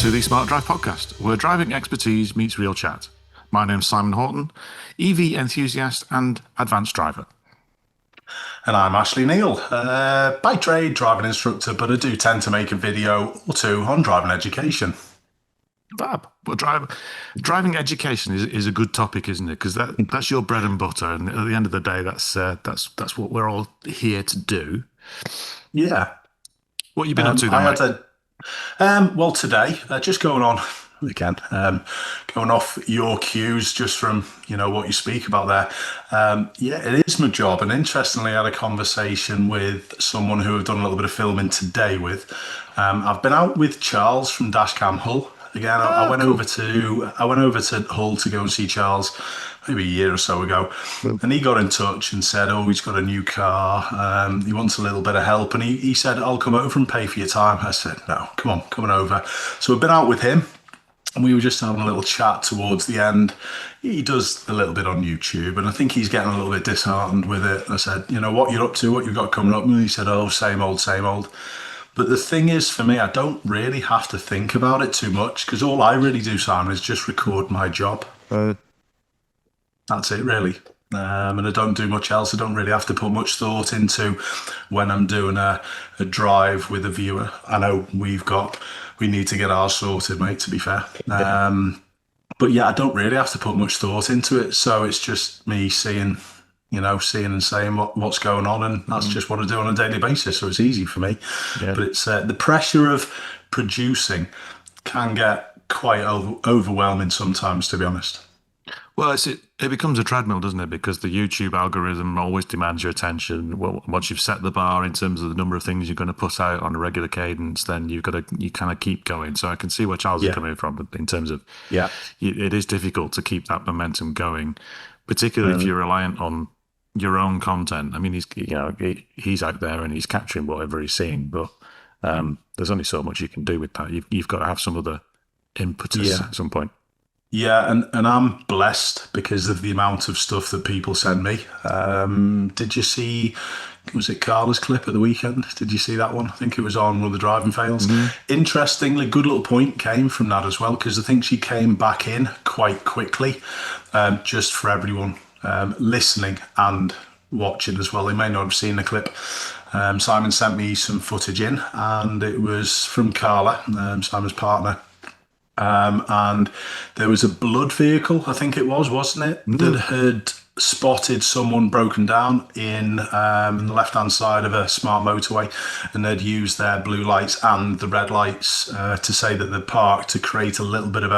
to the Smart Drive podcast, where driving expertise meets real chat. My name's Simon Horton, EV enthusiast and advanced driver. And I'm Ashley Neal, by trade driving instructor, but I do tend to make a video or two on driving education. Fab. Well, driving education is a good topic, isn't it? Because that's your bread and butter, and at the end of the day, that's what we're all here to do. Yeah. What have you been up to then, mate? Well, today, just going on again, going off your cues just from, what you speak about there. It is my job. And interestingly, I had a conversation with someone who I've done a little bit of filming today with. I've been out with Charles from Dashcam Hull. Again, I went over to Hull to go and see Charles maybe a year or so ago, and he got in touch and said, he's got a new car, he wants a little bit of help, and he said, I'll come over and pay for your time. I said, no, come on over. So I've been out with him, and we were just having a little chat towards the end. He does a little bit on YouTube, and I think he's getting a little bit disheartened with it. I said, what you're up to, what you've got coming up? And he said, same old. But the thing is, for me, I don't really have to think about it too much, because all I really do, Simon, is just record my job. That's it, really. And I don't do much else. I don't really have to put much thought into when I'm doing a drive with a viewer. I know we need to get ours sorted, mate, to be fair. But yeah, I don't really have to put much thought into it. So it's just me seeing and saying what's going on, and that's just what I do on a daily basis. So it's easy for me. Yeah. But it's the pressure of producing can get quite overwhelming sometimes, to be honest. Well, it becomes a treadmill, doesn't it? Because the YouTube algorithm always demands your attention. Well, once you've set the bar in terms of the number of things you're going to put out on a regular cadence, then you kind of keep going. So I can see where Charles is coming from in terms of it is difficult to keep that momentum going, particularly if you're reliant on your own content. I mean, he's out there and he's capturing whatever he's seeing, but there's only so much you can do with that. You've got to have some other impetus at some point. Yeah, and I'm blessed because of the amount of stuff that people send me. Did you see, was it Carla's clip at the weekend? Did you see that one? I think it was on one of the driving fails. Mm-hmm. Interestingly, good little point came from that as well, because I think she came back in quite quickly, just for everyone listening and watching as well. They may not have seen the clip. Simon sent me some footage in, and it was from Carla, Simon's partner. And there was a blood vehicle, I think it was, wasn't it, that had spotted someone broken down in the left-hand side of a smart motorway, and they'd used their blue lights and the red lights to say that they'd parked to create a little bit of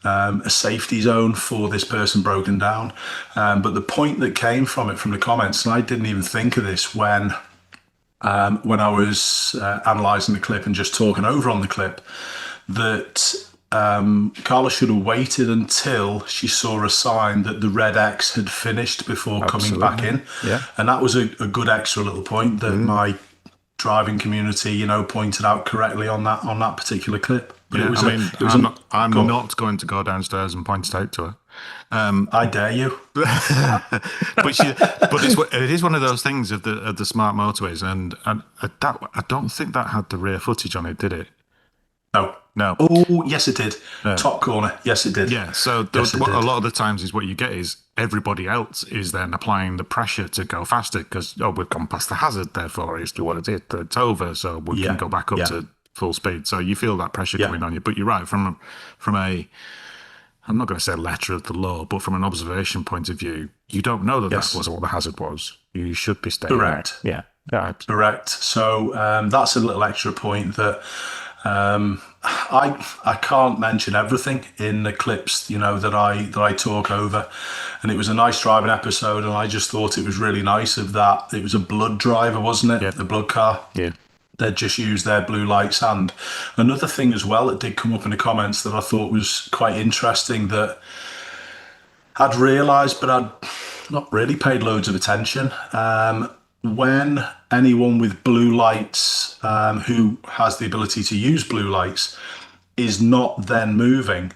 a safety zone for this person broken down. But the point that came from it, from the comments, and I didn't even think of this when I was analysing the clip and just talking over on the clip, that Carla should have waited until she saw a sign that the red X had finished before coming back in. Yeah. And that was a good extra little point that my driving community, pointed out correctly on that particular clip. But I'm not going to go downstairs and point it out to her. I dare you. but it is one of those things of the smart motorways, and I don't think that had the rear footage on it, did it? No. Oh, yes, it did. Top corner. Yes, it did. Yeah. So a lot of the times is what you get is everybody else is then applying the pressure to go faster because we've gone past the hazard. Therefore, it's what it is. It's over. So we can go back up to full speed. So you feel that pressure coming on you. But you're right. From a, I'm not going to say letter of the law, but from an observation point of view, you don't know that wasn't what the hazard was. You should be staying. Correct. Right. Yeah. Correct. So that's a little extra point that. I can't mention everything in the clips, that I talk over, and it was a nice driving episode, and I just thought it was really nice of that. It was a blood driver, wasn't it? Yeah. The blood car. Yeah. They'd just used their blue lights. And another thing as well that did come up in the comments that I thought was quite interesting that I'd realised, but I'd not really paid loads of attention. When anyone with blue lights, who has the ability to use blue lights, is not then moving,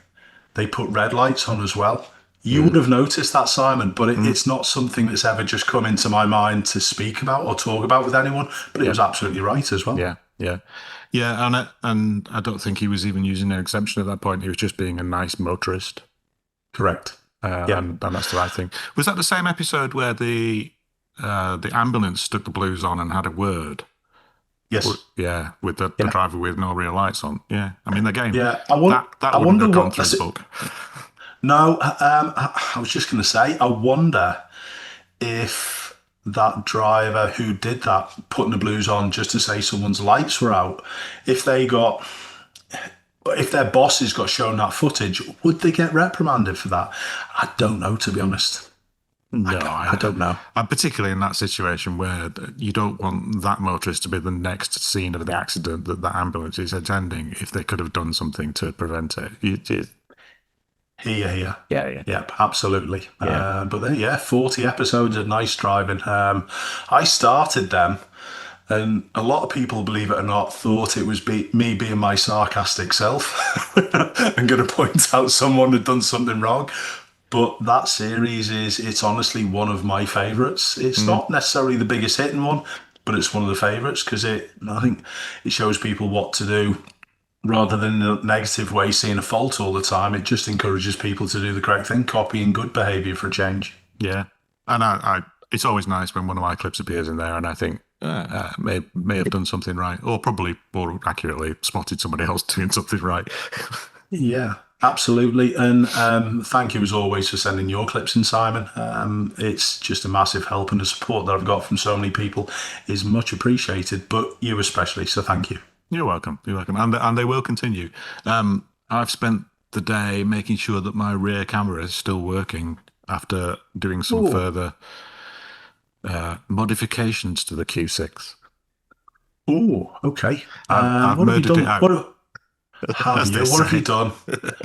they put red lights on as well. You would have noticed that, Simon, but it's not something that's ever just come into my mind to speak about or talk about with anyone, but it was absolutely right as well. Yeah, Yeah, yeah, and I don't think he was even using an exemption at that point. He was just being a nice motorist, Correct. Yeah. and that's the right thing. Was that the same episode where the ambulance stuck the blues on and had a word? Yes. Yeah, with the Yeah. driver with no real lights on. Yeah, I mean, again, Yeah. that I wouldn't wonder have gone what. through the book. No, I was just going to say, I wonder if that driver who did that, putting the blues on just to say someone's lights were out, if they got, if their bosses got shown that footage, would they get reprimanded for that? I don't know, to be honest. No, I don't know. And particularly in that situation where you don't want that motorist to be the next scene of the accident that the ambulance is attending. If they could have done something to prevent it, Here. yeah. Yep, absolutely. Yeah. But then, yeah, 40 episodes of nice driving. I started them, and a lot of people, believe it or not, thought it was me being my sarcastic self and going to point out someone had done something wrong. But that series it's honestly one of my favourites. It's not necessarily the biggest hitting one, but it's one of the favourites because I think it shows people what to do rather than in a negative way, seeing a fault all the time. It just encourages people to do the correct thing, copying good behaviour for a change. Yeah, and it's always nice when one of my clips appears in there, and I think may have done something right, or probably more accurately spotted somebody else doing something right. Yeah, absolutely. And thank you as always for sending your clips in, Simon. It's just a massive help, and the support that I've got from so many people is much appreciated, but you especially. So thank you. You're welcome. You're welcome, and they will continue. I've spent the day making sure that my rear camera is still working after doing some further modifications to the Q6. Oh, okay. I've what have you murdered it done? out. What have say. you done?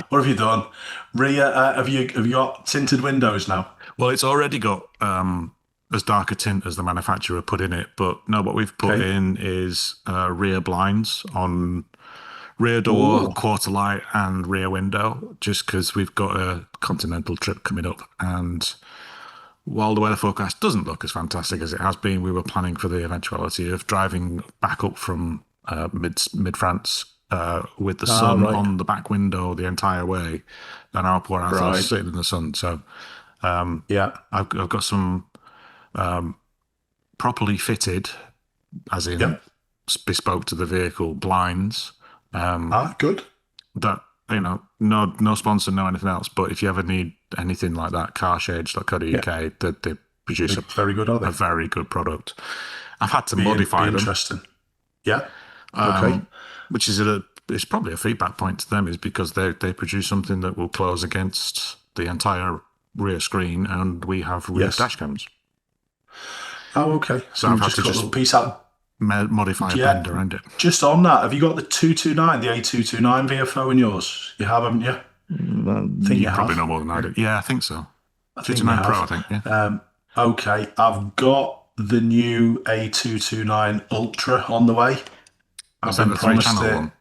What have you done? Rear, have you got tinted windows now? Well, it's already got as dark a tint as the manufacturer put in it, but no, what we've put in is rear blinds on rear door, quarter light, and rear window, just because we've got a continental trip coming up. And while the weather forecast doesn't look as fantastic as it has been, we were planning for the eventuality of driving back up from mid France with the sun on the back window the entire way, and our poor assholes sitting in the sun. So I've got some properly fitted, as in bespoke to the vehicle, blinds. Good. That, no sponsor, no anything else. But if you ever need anything like that, carshades.co.uk, they produce very good, are they? a very good product. I've had to modify them. Interesting. Yeah. Okay. Which is it's probably a feedback point to them, is because they produce something that will close against the entire rear screen, and we have rear dash cams. Oh, okay. So I've had to just a little piece out. Modify a bend around it. Just on that, have you got the 229, the A229 VFO in yours? You have, haven't you? I think you probably know more than I do. Yeah, I think so. 229 Pro, I think. Yeah. Okay, I've got the new A229 Ultra on the way. I've been promised it. One.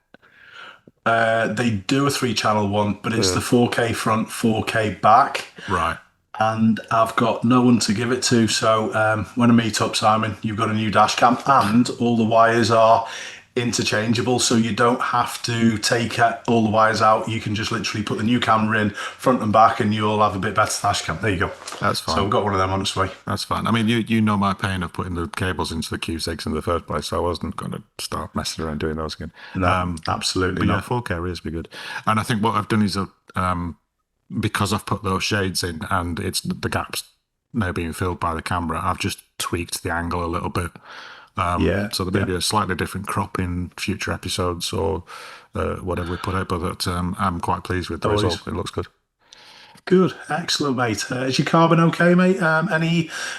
They do a 3-channel one, but it's the 4K front, 4K back. Right. And I've got no one to give it to. So when I meet up, Simon, you've got a new dash cam, and all the wires are interchangeable. So you don't have to take all the wires out. You can just literally put the new camera in front and back, and you'll have a bit better dash cam. There you go. That's fine. So we've got one of them on its way. That's fine. I mean, you know my pain of putting the cables into the Q6 in the first place, so I wasn't going to start messing around doing those again. No, absolutely but not. Yeah, 4K is be good. And I think what I've done is because I've put those shades in and it's the gaps now being filled by the camera, I've just tweaked the angle a little bit. So there may be a slightly different crop in future episodes or whatever we put out, but I'm quite pleased with the result. It looks good. Good, excellent, mate. Is your carbon okay, mate?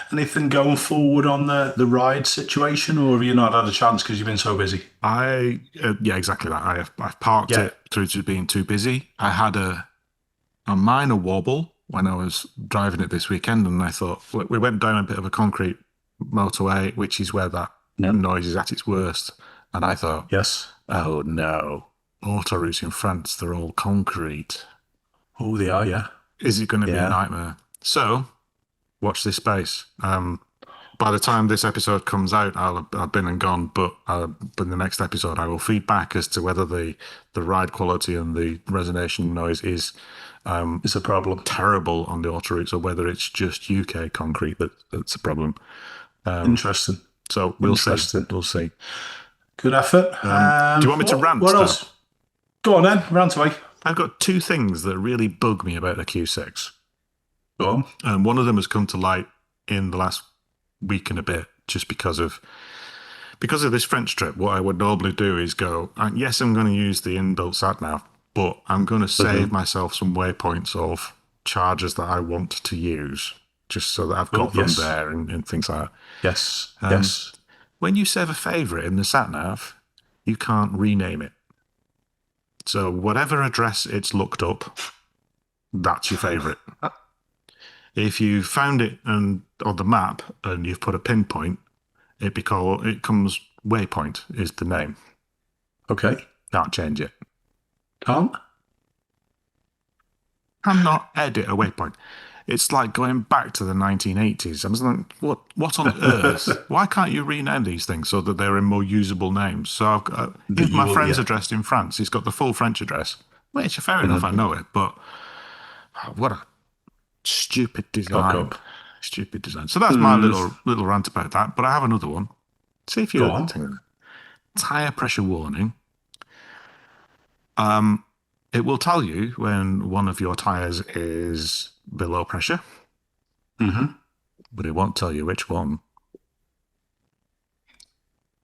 Anything going forward on the ride situation, or have you not had a chance because you've been so busy? Yeah, exactly that. I've parked it through to being too busy. I had a minor wobble when I was driving it this weekend, and I thought, we went down a bit of a concrete motorway, which is where that noise is at its worst. And I thought, oh no, autoroutes in France, they're all concrete. Oh, they are, yeah. Is it going to be a nightmare? So, watch this space. by the time this episode comes out, I'll have been and gone. But in the next episode, I will feed back as to whether the ride quality and the resonation noise is It's a problem. terrible on the autoroutes, or whether it's just UK concrete that's a problem. Interesting. So we'll see. Interesting. We'll see. Good effort. Do you want me to rant? What now? else? Go on then, rant away. I've got two things that really bug me about the Q6. Go on. One of them has come to light in the last week and a bit, just because of this French trip. What I would normally do is go, yes, I'm going to use the inbuilt satnav, but I'm going to save myself some waypoints of chargers that I want to use, just so that I've got them there and things like that. Yes. Yes. When you save a favourite in the satnav, you can't rename it. So whatever address it's looked up, that's your favourite. If you found it on the map and you've put a pinpoint, it comes waypoint is the name. Okay. Can't change it. Can't? Cannot edit a waypoint. It's like going back to the 1980s. I was like, what on earth? Why can't you rename these things so that they're in more usable names? So I've got, if my friend's addressed in France, he's got the full French address. Which, fair enough, I know it, but what a stupid design. Stupid design. So that's my little rant about that. But I have another one. See if you're tyre pressure warning. It will tell you when one of your tyres is below pressure. Mm-hmm. But it won't tell you which one.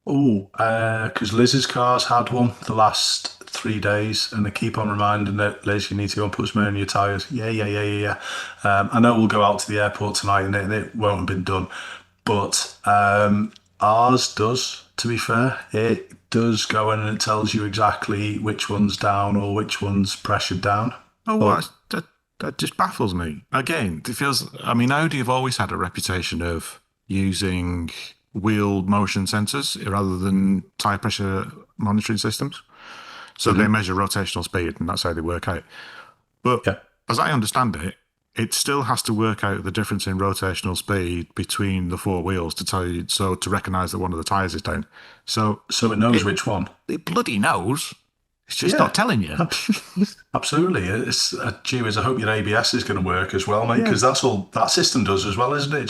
Oh, because Liz's car's had one the last 3 days, and they keep on reminding it, Liz, you need to go and put some air in your tyres. Yeah. I know we'll go out to the airport tonight, and it won't have been done. But ours does, to be fair. It does go in and it tells you exactly which one's down or which one's pressured down. Oh, well, that just baffles me. Again, it feels, Audi have always had a reputation of using wheel motion sensors rather than tyre pressure monitoring systems. So they measure rotational speed, and that's how they work out. But as I understand it, it still has to work out the difference in rotational speed between the four wheels to tell you, to recognise that one of the tyres is down. So it knows which one. It bloody knows. It's just not telling you. Absolutely. It's gee whiz, I hope your ABS is going to work as well, mate, because that's all that system does as well, isn't it?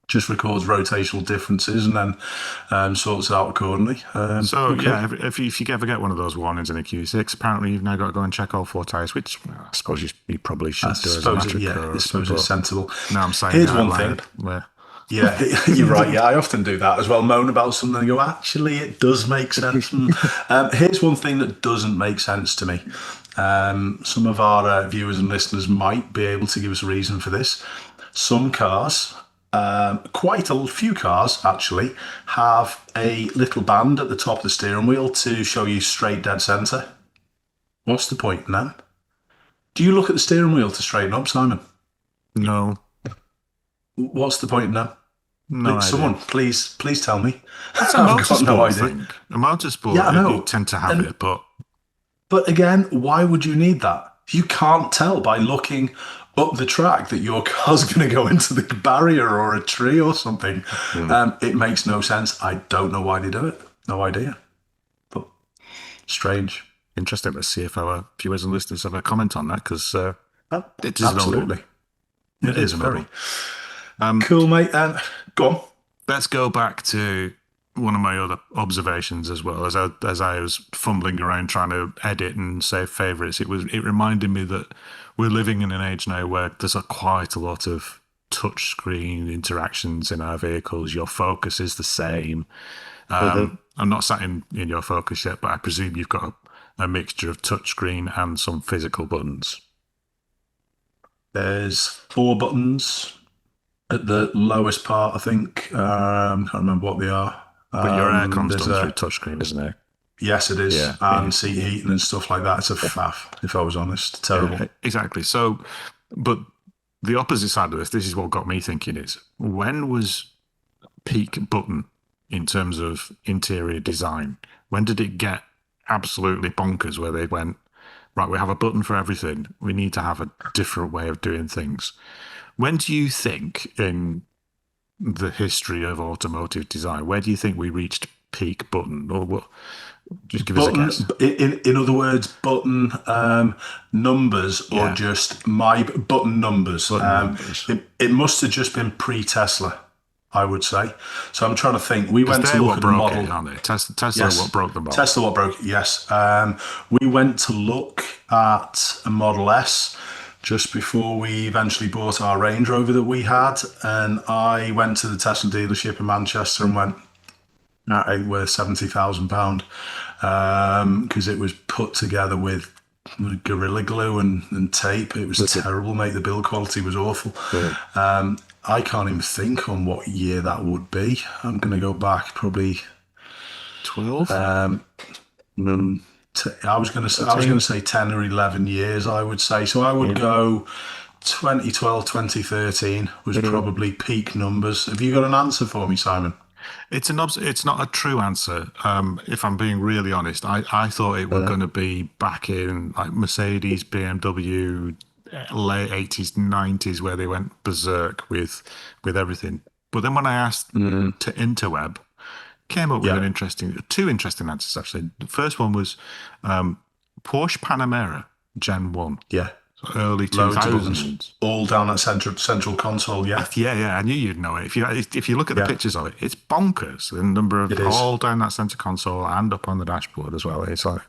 Just records rotational differences and then sorts it out accordingly. If you ever get one of those warnings in a Q6, apparently you've now got to go and check all four tyres, which I suppose you probably should do as a matter of course. I suppose it's sensible. Now I'm saying here's one thing. Yeah, you're right. Yeah, I often do that as well, moan about something and go, actually, it does make sense. Here's one thing that doesn't make sense to me. Some of our viewers and listeners might be able to give us a reason for this. Some cars, quite a few cars actually, have a little band at the top of the steering wheel to show you straight dead centre. What's the point in that? Do you look at the steering wheel to straighten up, Simon? No. What's the point in that? No, someone, please tell me. That's a motorsport thing. A motorsport, you tend to have it, but again, why would you need that? You can't tell by looking up the track that your car's going to go into the barrier or a tree or something. It makes no sense. I don't know why they do it. No idea. But strange. Interesting. Let's see if our viewers and listeners have a comment on that, because it is absolutely. It is very. Cool, mate. Go on. Let's go back to one of my other observations as well. As I was fumbling around trying to edit and save favourites, it reminded me that we're living in an age now where there's quite a lot of touchscreen interactions in our vehicles. Your focus is the same. I'm not sat in your focus yet, but I presume you've got a mixture of touchscreen and some physical buttons. There's 4 buttons at the lowest part, I think. Can't remember what they are. But your aircon's done through touchscreen, isn't it? Yes, it is. And seat heating and stuff like that. It's a faff, if I was honest. Terrible. Yeah, exactly. So, but the opposite side of this is what got me thinking is, when was peak button in terms of interior design? When did it get absolutely bonkers where they went, right, we have a button for everything. We need to have a different way of doing things. When do you think in the history of automotive design, where do you think we reached peak button? Or what? Just give us a guess. In other words, button numbers, or Yeah. just my button numbers. Numbers. It must have just been pre-Tesla, I would say. So I'm trying to think. We went to look at a model. It, aren't they? Tesla Yes. what broke the model. Tesla what broke it, yes. We went to look at a Model S just before we eventually bought our Range Rover that we had. And I went to the Tesla dealership in Manchester and went, that ain't worth £70,000, because it was put together with Gorilla Glue and tape. It was terrible, mate. The build quality was awful. Yeah. I can't even think on what year that would be. I'm going to go back probably 12. I was going to say 10 or 11 years. I would say so. I would go 2012, 2013 was probably peak numbers. Have you got an answer for me, Simon? It's not a true answer. If I'm being really honest, I thought it was going to be back in like Mercedes, BMW, late 80s, 90s, where they went berserk with everything. But then when I asked to interweb, came up with two interesting answers actually. The first one was Porsche Panamera Gen 1. Yeah. Early 2000s, all down that central console. Yeah, I knew you'd know it. If you look at the pictures of it, it's bonkers. The number of all down that center console and up on the dashboard as well. It's like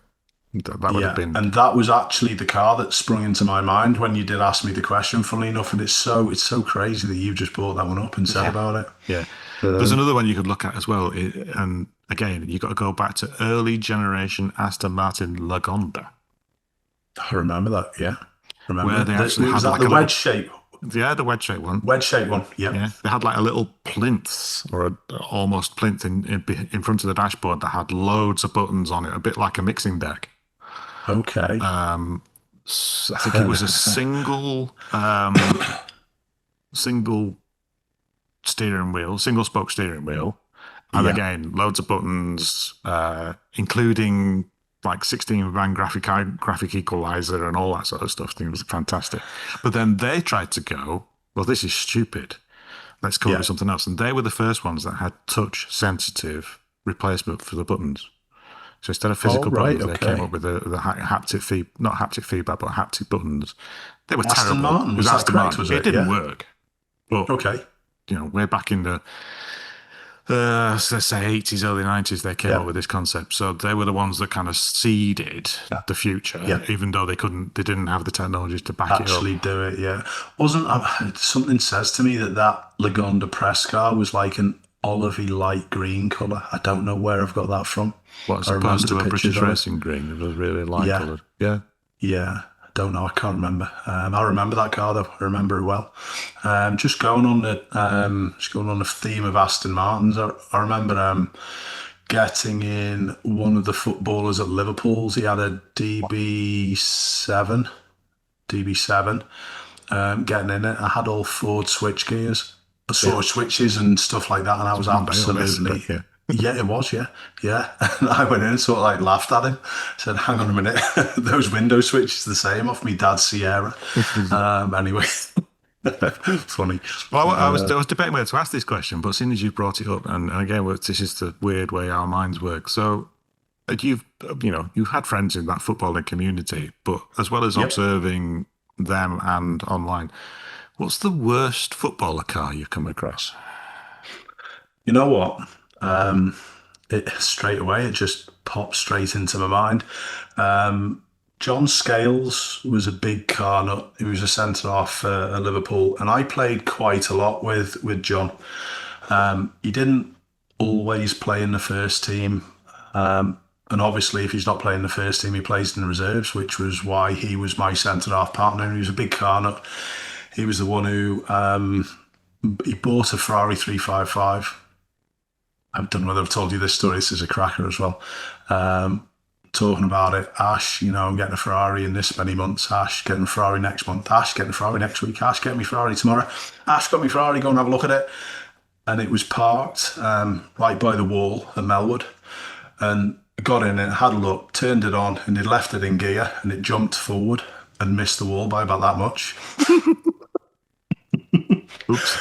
that would have been. And that was actually the car that sprung into my mind when you did ask me the question. Funnily enough, and it's so crazy that you just brought that one up and said about it. Yeah, there's another one you could look at as well, and again, you got to go back to early generation Aston Martin Lagonda. I remember that. Yeah. Where they actually had like the wedge shape. Yeah, the wedge shape one. Wedge shape one. Yeah. They had like a little plinth or almost plinth in front of the dashboard that had loads of buttons on it, a bit like a mixing deck. Okay. I think it was a single steering wheel, single spoke steering wheel, and again loads of buttons, including like 16-band graphic equalizer and all that sort of stuff. I think it was fantastic. But then they tried to go, well, this is stupid. Let's come up with something else. And they were the first ones that had touch-sensitive replacement for the buttons. So instead of physical buttons, they came up with the haptic not haptic feedback, but haptic buttons. They were Aston terrible. Martin, was Aston Martin? Was it didn't work. But, we're back in the let's say 80s, early 90s, they came up with this concept. So they were the ones that kind of seeded the future, even though they didn't have the technologies to back actually do it. Yeah, something says to me that Lagonda press car was like an olivey light green colour. I don't know where I've got that from. What, as opposed to a British racing green? It was really light coloured. Yeah. Don't know. I can't remember. I remember that car though. I remember it well. Just going on the theme of Aston Martins. I remember getting in one of the footballers at Liverpool's. He had a DB7. Getting in it, I had all Ford switch gears, sort of switches and stuff like that, and I was absolutely. Yeah, it was, yeah. And I went in and sort of like laughed at him. Said, hang on a minute, those window switches are the same off me dad's Sierra. Anyway, funny. Well, I was debating whether to ask this question, but as soon as you brought it up, and again, this is the weird way our minds work. So you've had friends in that footballing community, but as well as observing them and online, what's the worst footballer car you've come across? You know what? Straight away, it just popped straight into my mind. John Scales was a big car nut. He was a centre-half at Liverpool, and I played quite a lot with John. He didn't always play in the first team, and obviously if he's not playing the first team, he plays in the reserves, which was why he was my centre-half partner. He was a big car nut. He was the one who he bought a Ferrari 355. I don't know whether I've told you this story. This is a cracker as well. Talking about it, Ash, I'm getting a Ferrari in this many months. Ash, getting a Ferrari next month. Ash, getting a Ferrari next week. Ash, getting me Ferrari tomorrow. Ash, got me Ferrari, go and have a look at it. And it was parked right by the wall at Melwood. And I got in it, had a look, turned it on, and it left it in gear, and it jumped forward and missed the wall by about that much. Oops.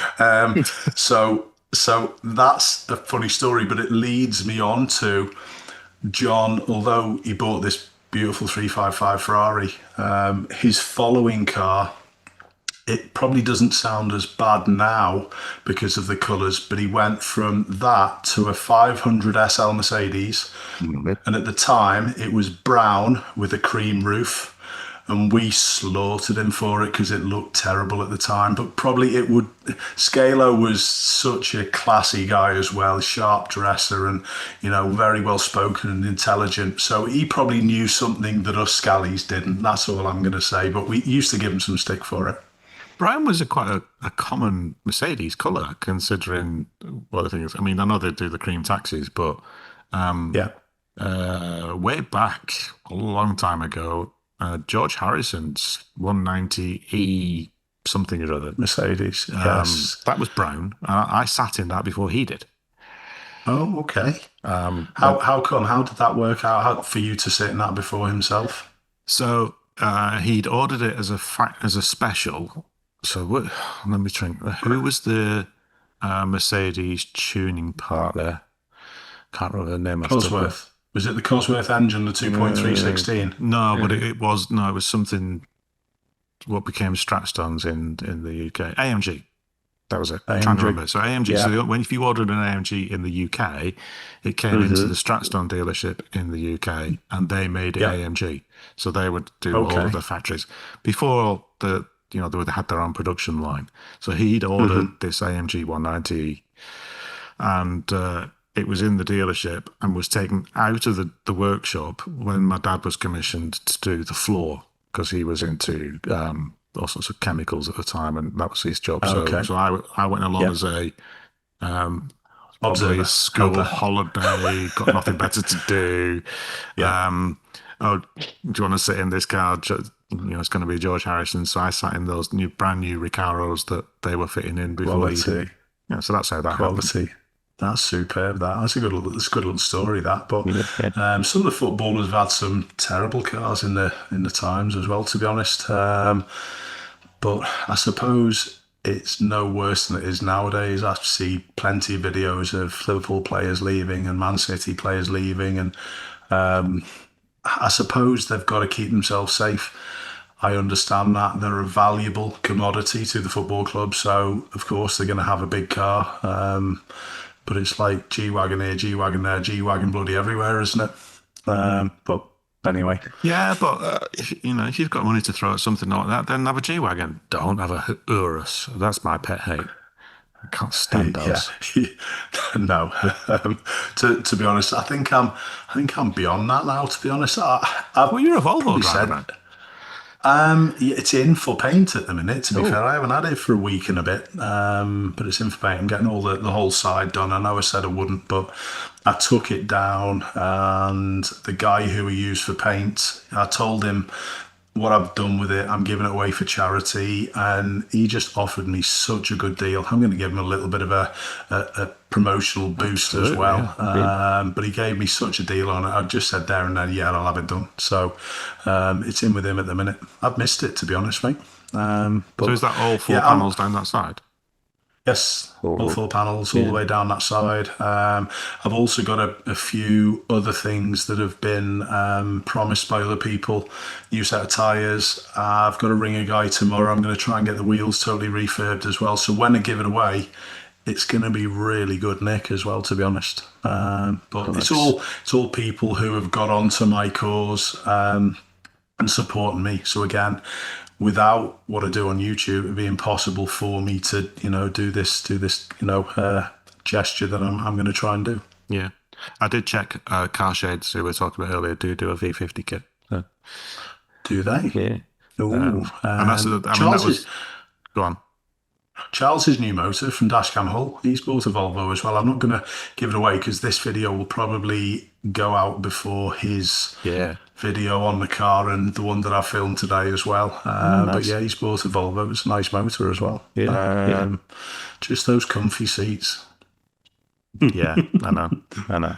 So So that's a funny story, but it leads me on to John. Although he bought this beautiful 355 Ferrari, his following car, it probably doesn't sound as bad now because of the colours, but he went from that to a 500 SL Mercedes. And at the time, it was brown with a cream roof. And we slaughtered him for it because it looked terrible at the time. But probably it would. Scalo was such a classy guy as well, sharp dresser and, very well spoken and intelligent. So he probably knew something that us Scallies didn't. That's all I'm going to say. But we used to give him some stick for it. Brown was quite a common Mercedes colour, considering what the thing is. I mean, I know they do the cream taxis, but Yeah. way back a long time ago, George Harrison's 190E something or other Mercedes. Yes. that was brown. I sat in that before he did. Oh, okay. How come? How did that work out for you to sit in that before himself? So he'd ordered it as a special. So let me think. Who was the Mercedes tuning part there? Can't remember the name. Cosworth. Was it the Cosworth engine, the 2.316? No, but it was something. What became Stratstones in the UK? AMG. That was it. I'm trying to remember. So AMG. Yeah. So if you ordered an AMG in the UK, it came into the Stratstone dealership in the UK, and they made it AMG. So they would do all of the factories before they had their own production line. So he'd ordered this AMG 190, and it was in the dealership and was taken out of the workshop when my dad was commissioned to do the floor, because he was into all sorts of chemicals at the time, and that was his job. So I went along as a observer, school holiday, got nothing better to do. Do you want to sit in this car? It's going to be George Harrison. So I sat in those brand new Recaros that they were fitting in before. Quality. So that's how that happened. That's superb. That's a good little story. That, but some of the footballers have had some terrible cars in the times as well. To be honest, but I suppose it's no worse than it is nowadays. I see plenty of videos of Liverpool players leaving and Man City players leaving, and I suppose they've got to keep themselves safe. I understand that they're a valuable commodity to the football club, so of course they're going to have a big car. But it's like G-Wagon here, G-Wagon there, G-Wagon bloody everywhere, isn't it? But anyway. Yeah, but if you've got money to throw at something like that, then have a G-Wagon. Don't have a Urus. That's my pet hate. I can't stand those. Yeah. No. To be honest, I think I'm beyond that now. To be honest, well, you're a Volvo driver. It's in for paint at the minute, to be fair. I haven't had it for a week and a bit, but it's in for paint. I'm getting all the whole side done. I know I said I wouldn't, but I took it down, and the guy who we used for paint, I told him what I've done with it. I'm giving it away for charity, and he just offered me such a good deal. I'm going to give him a little bit of a promotional boost as well. Yeah. But he gave me such a deal on it. I just said there and then, I'll have it done. So it's in with him at the minute. I've missed it, to be honest, mate. So is that all four panels down that side? Yes, all four panels, all the way down that side. I've also got a few other things that have been promised by other people. New set of tyres. I've got to ring a guy tomorrow. I'm going to try and get the wheels totally refurbed as well. So when I give it away, it's going to be really good nick as well, to be honest. But it's all people who have got onto my cause and supporting me. So again, without what I do on YouTube, it'd be impossible for me to, do this, gesture that I'm going to try and do. Yeah, I did check. Car Shades, who we were talking about earlier, do a V50 kit. So. Do they? Yeah. Ooh, and that was. Go on. Charles's new motor from Dashcam Hull, he's bought a Volvo as well. I'm not going to give it away because this video will probably go out before his video on the car and the one that I filmed today as well. Nice. But yeah, he's bought a Volvo. It's a nice motor as well. Just those comfy seats. Yeah, I know.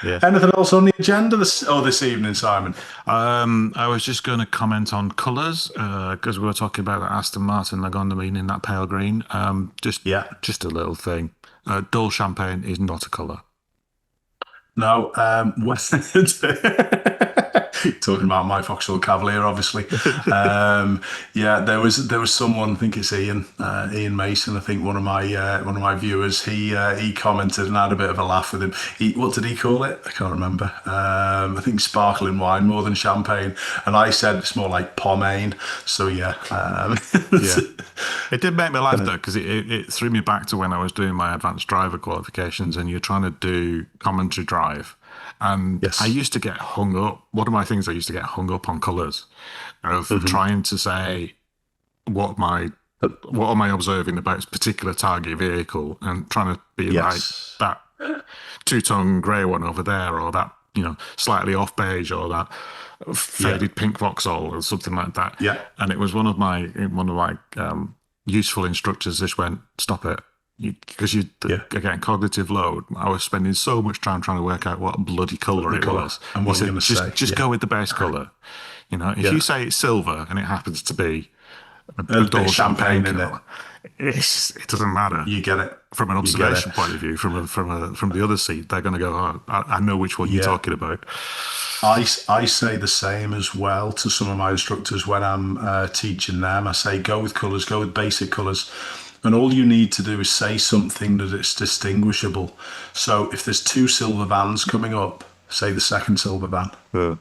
Yeah. Anything else on the agenda this evening, Simon? I was just going to comment on colours because we were talking about that Aston Martin Gondomine in that pale green. Yeah. Just a little thing. Dull champagne is not a colour. No, talking about my Vauxhall Cavalier, obviously. Yeah, there was someone. I think it's Ian Mason. I think one of my viewers. He commented and had a bit of a laugh with him. What did he call it? I can't remember. I think sparkling wine more than champagne. And I said it's more like pomade. So yeah, yeah. It did make me laugh though because it threw me back to when I was doing my advanced driver qualifications and you're trying to do commentary drive. And yes. I used to get hung up. One of my things I used to get hung up on colours of trying to say what am I observing about this particular target vehicle and trying to be like that two-tone grey one over there or that slightly off beige or that faded pink Vauxhall or something like that. Yeah. And it was one of my useful instructors just went, stop it. Because again, cognitive load. I was spending so much time trying to work out what bloody colour it was. And what you're going to say. Just go with the base colour. If you say it's silver and it happens to be a dull champagne colour, it doesn't matter. You get it. From an observation point of view, from the other seat, they're going to go, oh, I know which one you're talking about. I say the same as well to some of my instructors when I'm teaching them. I say, go with colours, go with basic colours. And all you need to do is say something that it's distinguishable. So if there's two silver vans coming up, say the second silver van. Yeah.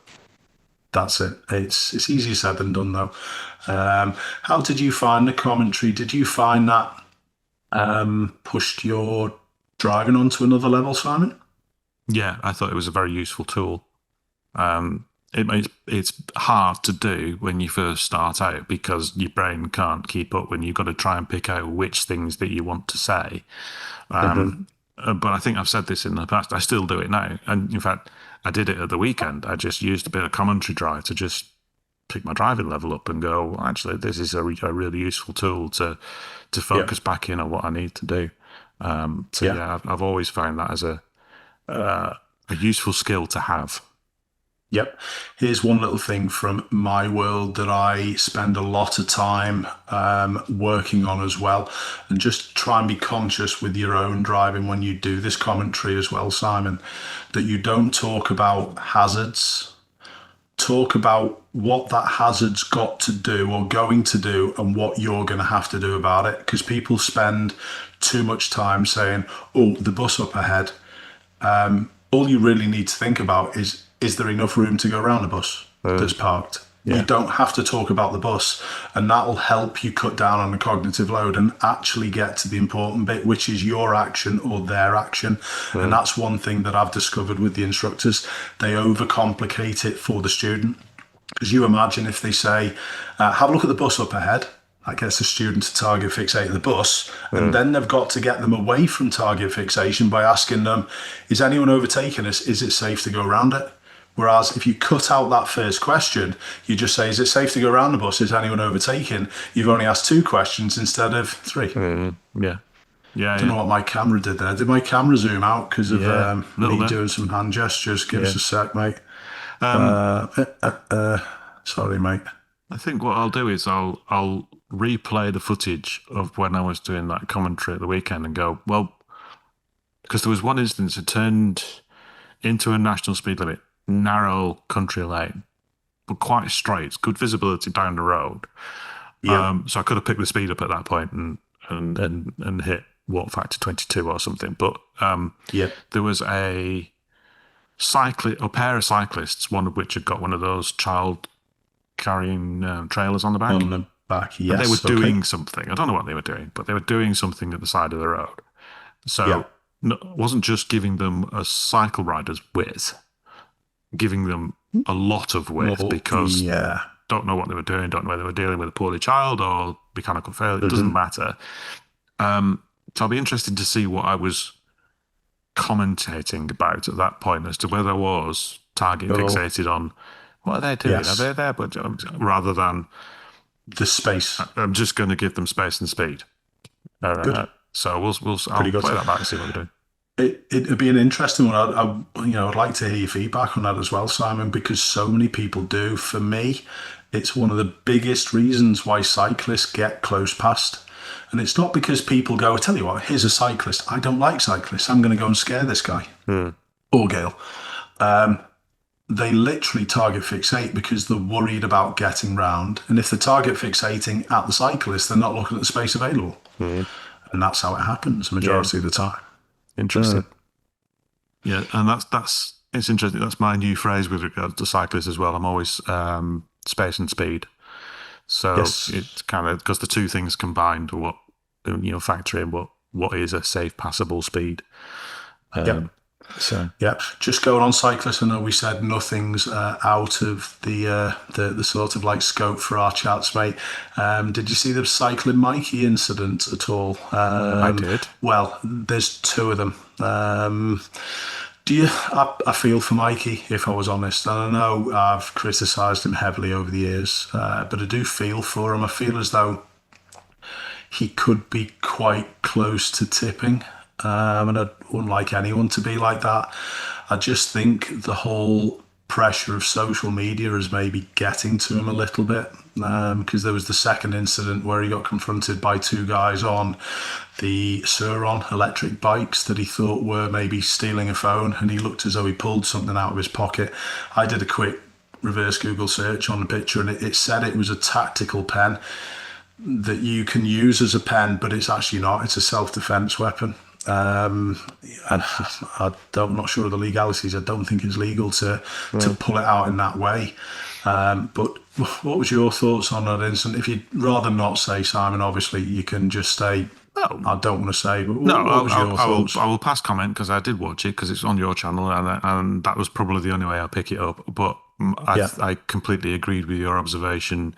That's it. It's easier said than done, though. How did you find the commentary? Did you find that pushed your driving onto another level, Simon? Yeah, I thought it was a very useful tool. It's hard to do when you first start out because your brain can't keep up when you've got to try and pick out which things that you want to say. But I think I've said this in the past. I still do it now. And in fact, I did it at the weekend. I just used a bit of commentary drive to just pick my driving level up and go, well, actually, this is a really useful tool to focus back in on what I need to do. I've always found that as a useful skill to have. Yep. Here's one little thing from my world that I spend a lot of time working on as well. And just try and be conscious with your own driving when you do this commentary as well, Simon, that you don't talk about hazards. Talk about what that hazard's got to do or going to do and what you're going to have to do about it. Because people spend too much time saying, oh, the bus up ahead. All you really need to think about is there enough room to go around the bus that's parked? Yeah. You don't have to talk about the bus, and that'll help you cut down on the cognitive load and actually get to the important bit, which is your action or their action. And that's one thing that I've discovered with the instructors. They overcomplicate it for the student. Because you imagine if they say, have a look at the bus up ahead, that gets the student to target fixate the bus, and then they've got to get them away from target fixation by asking them, is anyone overtaking us? Is it safe to go around it? Whereas if you cut out that first question, you just say, is it safe to go around the bus? Is anyone overtaking? You've only asked 2 questions instead of 3. Yeah. I don't know what my camera did there. Did my camera zoom out because of me doing some hand gestures? Give us a sec, mate. Sorry, mate. I think what I'll do is I'll replay the footage of when I was doing that commentary at the weekend and go, well, because there was one instance it turned into a national speed limit, narrow country lane, but quite straight, good visibility down the road. Yeah. So I could have picked the speed up at that point and hit walk factor 22 or something. But there was a pair of cyclists, one of which had got one of those child carrying trailers on the back. On the back, yes. And they were doing something. I don't know what they were doing, but they were doing something at the side of the road. So it wasn't just giving them a cycle rider's width, giving them a lot of width because don't know what they were doing, don't know whether they were dealing with a poorly child or mechanical failure. It doesn't matter. So I'll be interested to see what I was commentating about at that point as to whether I was target fixated on what are they doing? Are they there? But rather than the space, I'm just going to give them space and speed. Good. So I'll play that back and see what we're doing. It'd be an interesting one. I'd like to hear your feedback on that as well, Simon, because so many people do. For me, it's one of the biggest reasons why cyclists get close past. And it's not because people go, I tell you what, here's a cyclist. I don't like cyclists. I'm going to go and scare this guy or girl. They literally target fixate because they're worried about getting round. And if they're target fixating at the cyclist, they're not looking at the space available. And that's how it happens majority of the time. Interesting. Yeah, and that's it's interesting. That's my new phrase with regard to cyclists as well. I'm always space and speed. So it's kind of because the two things combined, what factor in what is a safe passable speed. So just going on cyclists. I know we said nothing's out of the sort of like scope for our chats, mate. Did you see the cycling Mikey incident at all? I did. Well, there's two of them. I feel for Mikey, if I was honest. And I know I've criticised him heavily over the years, but I do feel for him. I feel as though he could be quite close to tipping. And I wouldn't like anyone to be like that. I just think the whole pressure of social media is maybe getting to him a little bit, because there was the second incident where he got confronted by two guys on the S01 electric bikes that he thought were maybe stealing a phone, and he looked as though he pulled something out of his pocket. I did a quick reverse Google search on the picture, and it said it was a tactical pen that you can use as a pen, but it's actually not. It's a self-defense weapon. And I'm not sure of the legalities. I don't think it's legal to pull it out in that way. But what was your thoughts on that incident? If you'd rather not say, Simon, obviously you can just say, I don't want to say. But what was your thoughts? I will pass comment because I did watch it because it's on your channel, and that was probably the only way I'll pick it up. But I completely agreed with your observation.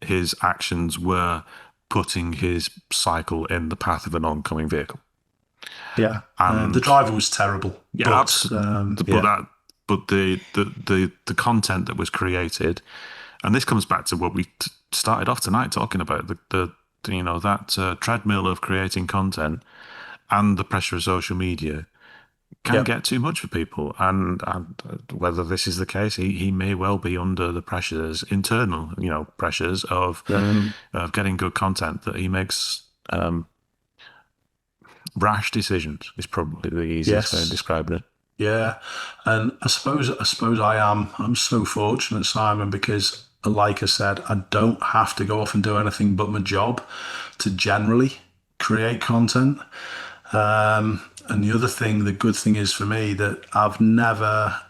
His actions were putting his cycle in the path of an oncoming vehicle. Yeah, and the driver was terrible. Yeah, but the content that was created, and this comes back to what we started off tonight talking about, that treadmill of creating content and the pressure of social media can get too much for people. And whether this is the case, he may well be under the pressures, internal, pressures of getting good content that he makes. Rash decisions is probably the easiest way of describing it. Yeah, and I suppose I'm so fortunate, Simon, because like I said, I don't have to go off and do anything but my job to generally create content. And the good thing is for me that I've never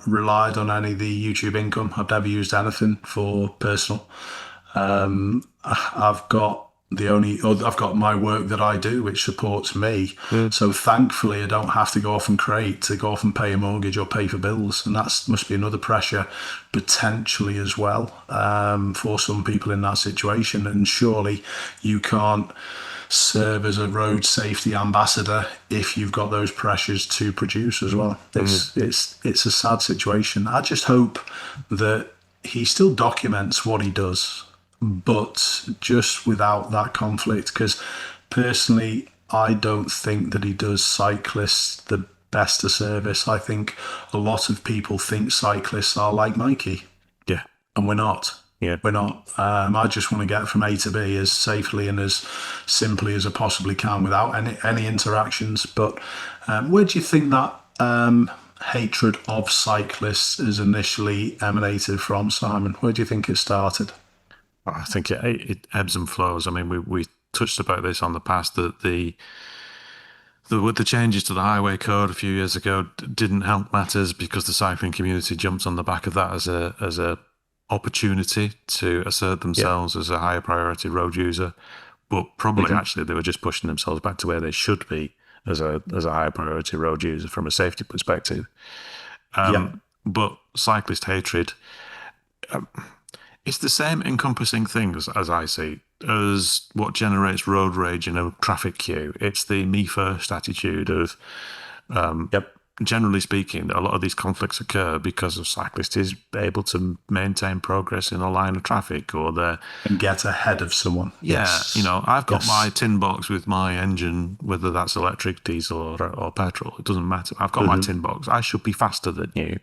relied on any of the YouTube income. I've never used anything for personal. I've got my work that I do, which supports me. So thankfully, I don't have to go off and pay a mortgage or pay for bills. And that must be another pressure potentially as well for some people in that situation. And surely you can't serve as a road safety ambassador if you've got those pressures to produce as well. It's a sad situation. I just hope that he still documents what he does, but just without that conflict, because personally I don't think that he does cyclists the best a service. I think a lot of people think cyclists are like Mikey, and we're not. We're not. I just want to get from A to B as safely and as simply as I possibly can without any interactions. But where do you think that hatred of cyclists is initially emanated from, Simon? Where do you think it started? I think it ebbs and flows. I mean, we touched about this on the past, that with the changes to the highway code a few years ago didn't help matters because the cycling community jumped on the back of that as a opportunity to assert themselves as a higher priority road user. But probably actually they were just pushing themselves back to where they should be as a higher priority road user from a safety perspective. But cyclist hatred, it's the same encompassing things, as I see, as what generates road rage in a traffic queue. It's the me first attitude of generally speaking, a lot of these conflicts occur because a cyclist is able to maintain progress in a line of traffic, or they're And get ahead of someone. Yes. I've got Yes. my tin box with my engine, whether that's electric, diesel, or petrol. It doesn't matter. I've got my tin box. I should be faster than you.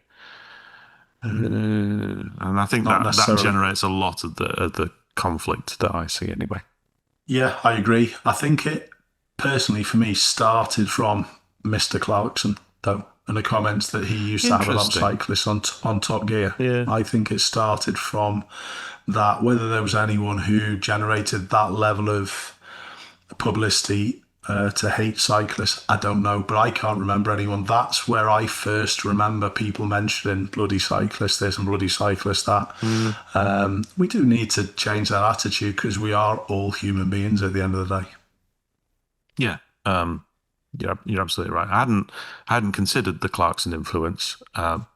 And I think Not that necessarily. generates a lot of the conflict that I see anyway. Yeah, I agree. I think it personally for me started from Mr. Clarkson, though, and the comments that he used to have about Interesting. cyclists on Top Gear. Yeah. I think it started from that. Whether there was anyone who generated that level of publicity to hate cyclists, I don't know, but I can't remember anyone. That's where I first remember people mentioning bloody cyclist this and bloody cyclist that. We do need to change that attitude, because we are all human beings at the end of the day. Yeah. You're absolutely right. I hadn't considered the Clarkson influence,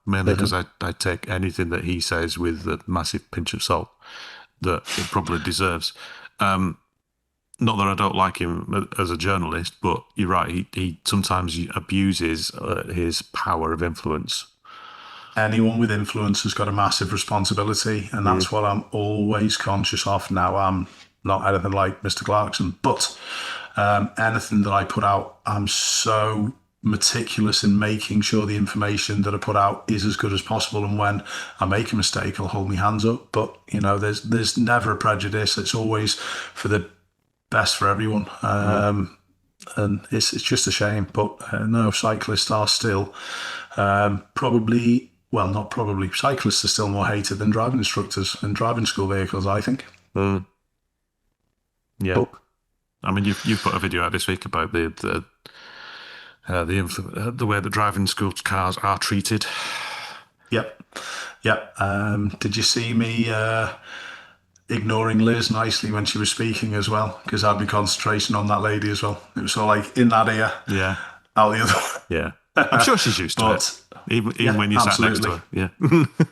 mainly because I take anything that he says with a massive pinch of salt that it probably deserves. Not that I don't like him as a journalist, but you're right. He sometimes abuses his power of influence. Anyone with influence has got a massive responsibility, and that's what I'm always conscious of. Now, I'm not anything like Mr. Clarkson, but anything that I put out, I'm so meticulous in making sure the information that I put out is as good as possible. And when I make a mistake, I'll hold my hands up. But there's never a prejudice. It's always for the best for everyone. And it's just a shame. But no, cyclists are still cyclists are still more hated than driving instructors and driving school vehicles, I think. Yeah. But, I mean, you've put a video out this week about the way that driving school cars are treated. Yep. Did you see me ignoring Liz nicely when she was speaking as well? Because I'd be concentrating on that lady as well. It was all like in that ear, out the other. Yeah. I'm sure she's used to it. Even when you sat next to her. Yeah.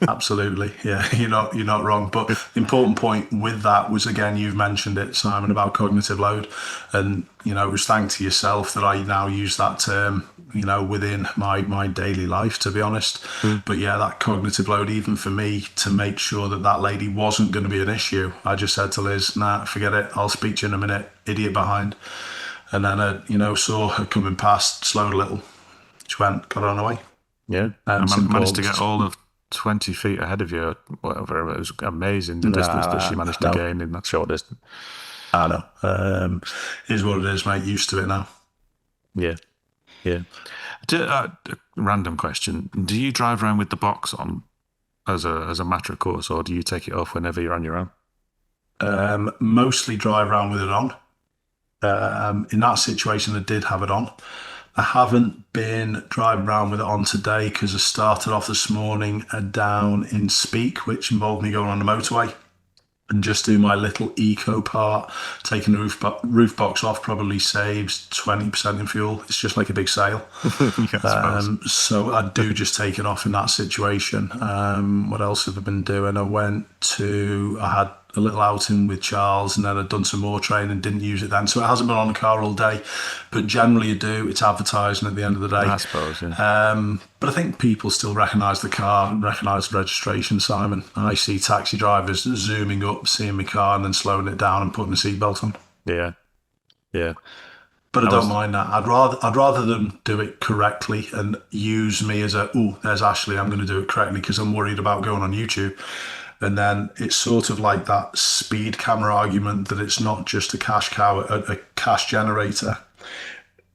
Absolutely. Yeah, you're not wrong. But the important point with that was, again, you've mentioned it, Simon, about cognitive load. And, it was thanks to yourself that I now use that term, within my daily life, to be honest. But yeah, that cognitive load, even for me, to make sure that lady wasn't going to be an issue, I just said to Liz, nah, forget it. I'll speak to you in a minute. Idiot behind. And then I, saw her coming past, slowed a little. She went, got on her way. Yeah. I managed to get all of 20 feet ahead of you, whatever. It was amazing, the distance that she managed to gain in that short distance. I know. Is what it is, mate. Used to it now. Yeah. Random question. Do you drive around with the box on as a matter of course, or do you take it off whenever you're on your own? Mostly drive around with it on. In that situation, I did have it on. I haven't been driving around with it on today because I started off this morning down in Speak, which involved me going on the motorway and just do my little eco part. Taking the roof box off probably saves 20% in fuel. It's just like a big sale. So I do just take it off in that situation. What else have I been doing? I had a little outing with Charles, and then I'd done some more training, didn't use it then. So it hasn't been on the car all day, but generally you do. It's advertising at the end of the day. I suppose, yeah. But I think people still recognise the car and recognise the registration, Simon. I see taxi drivers zooming up, seeing my car and then slowing it down and putting the seatbelt on. Yeah. But I don't mind that. I'd rather them do it correctly and use me as there's Ashley, I'm going to do it correctly because I'm worried about going on YouTube. And then it's sort of like that speed camera argument that it's not just a cash cow, a cash generator.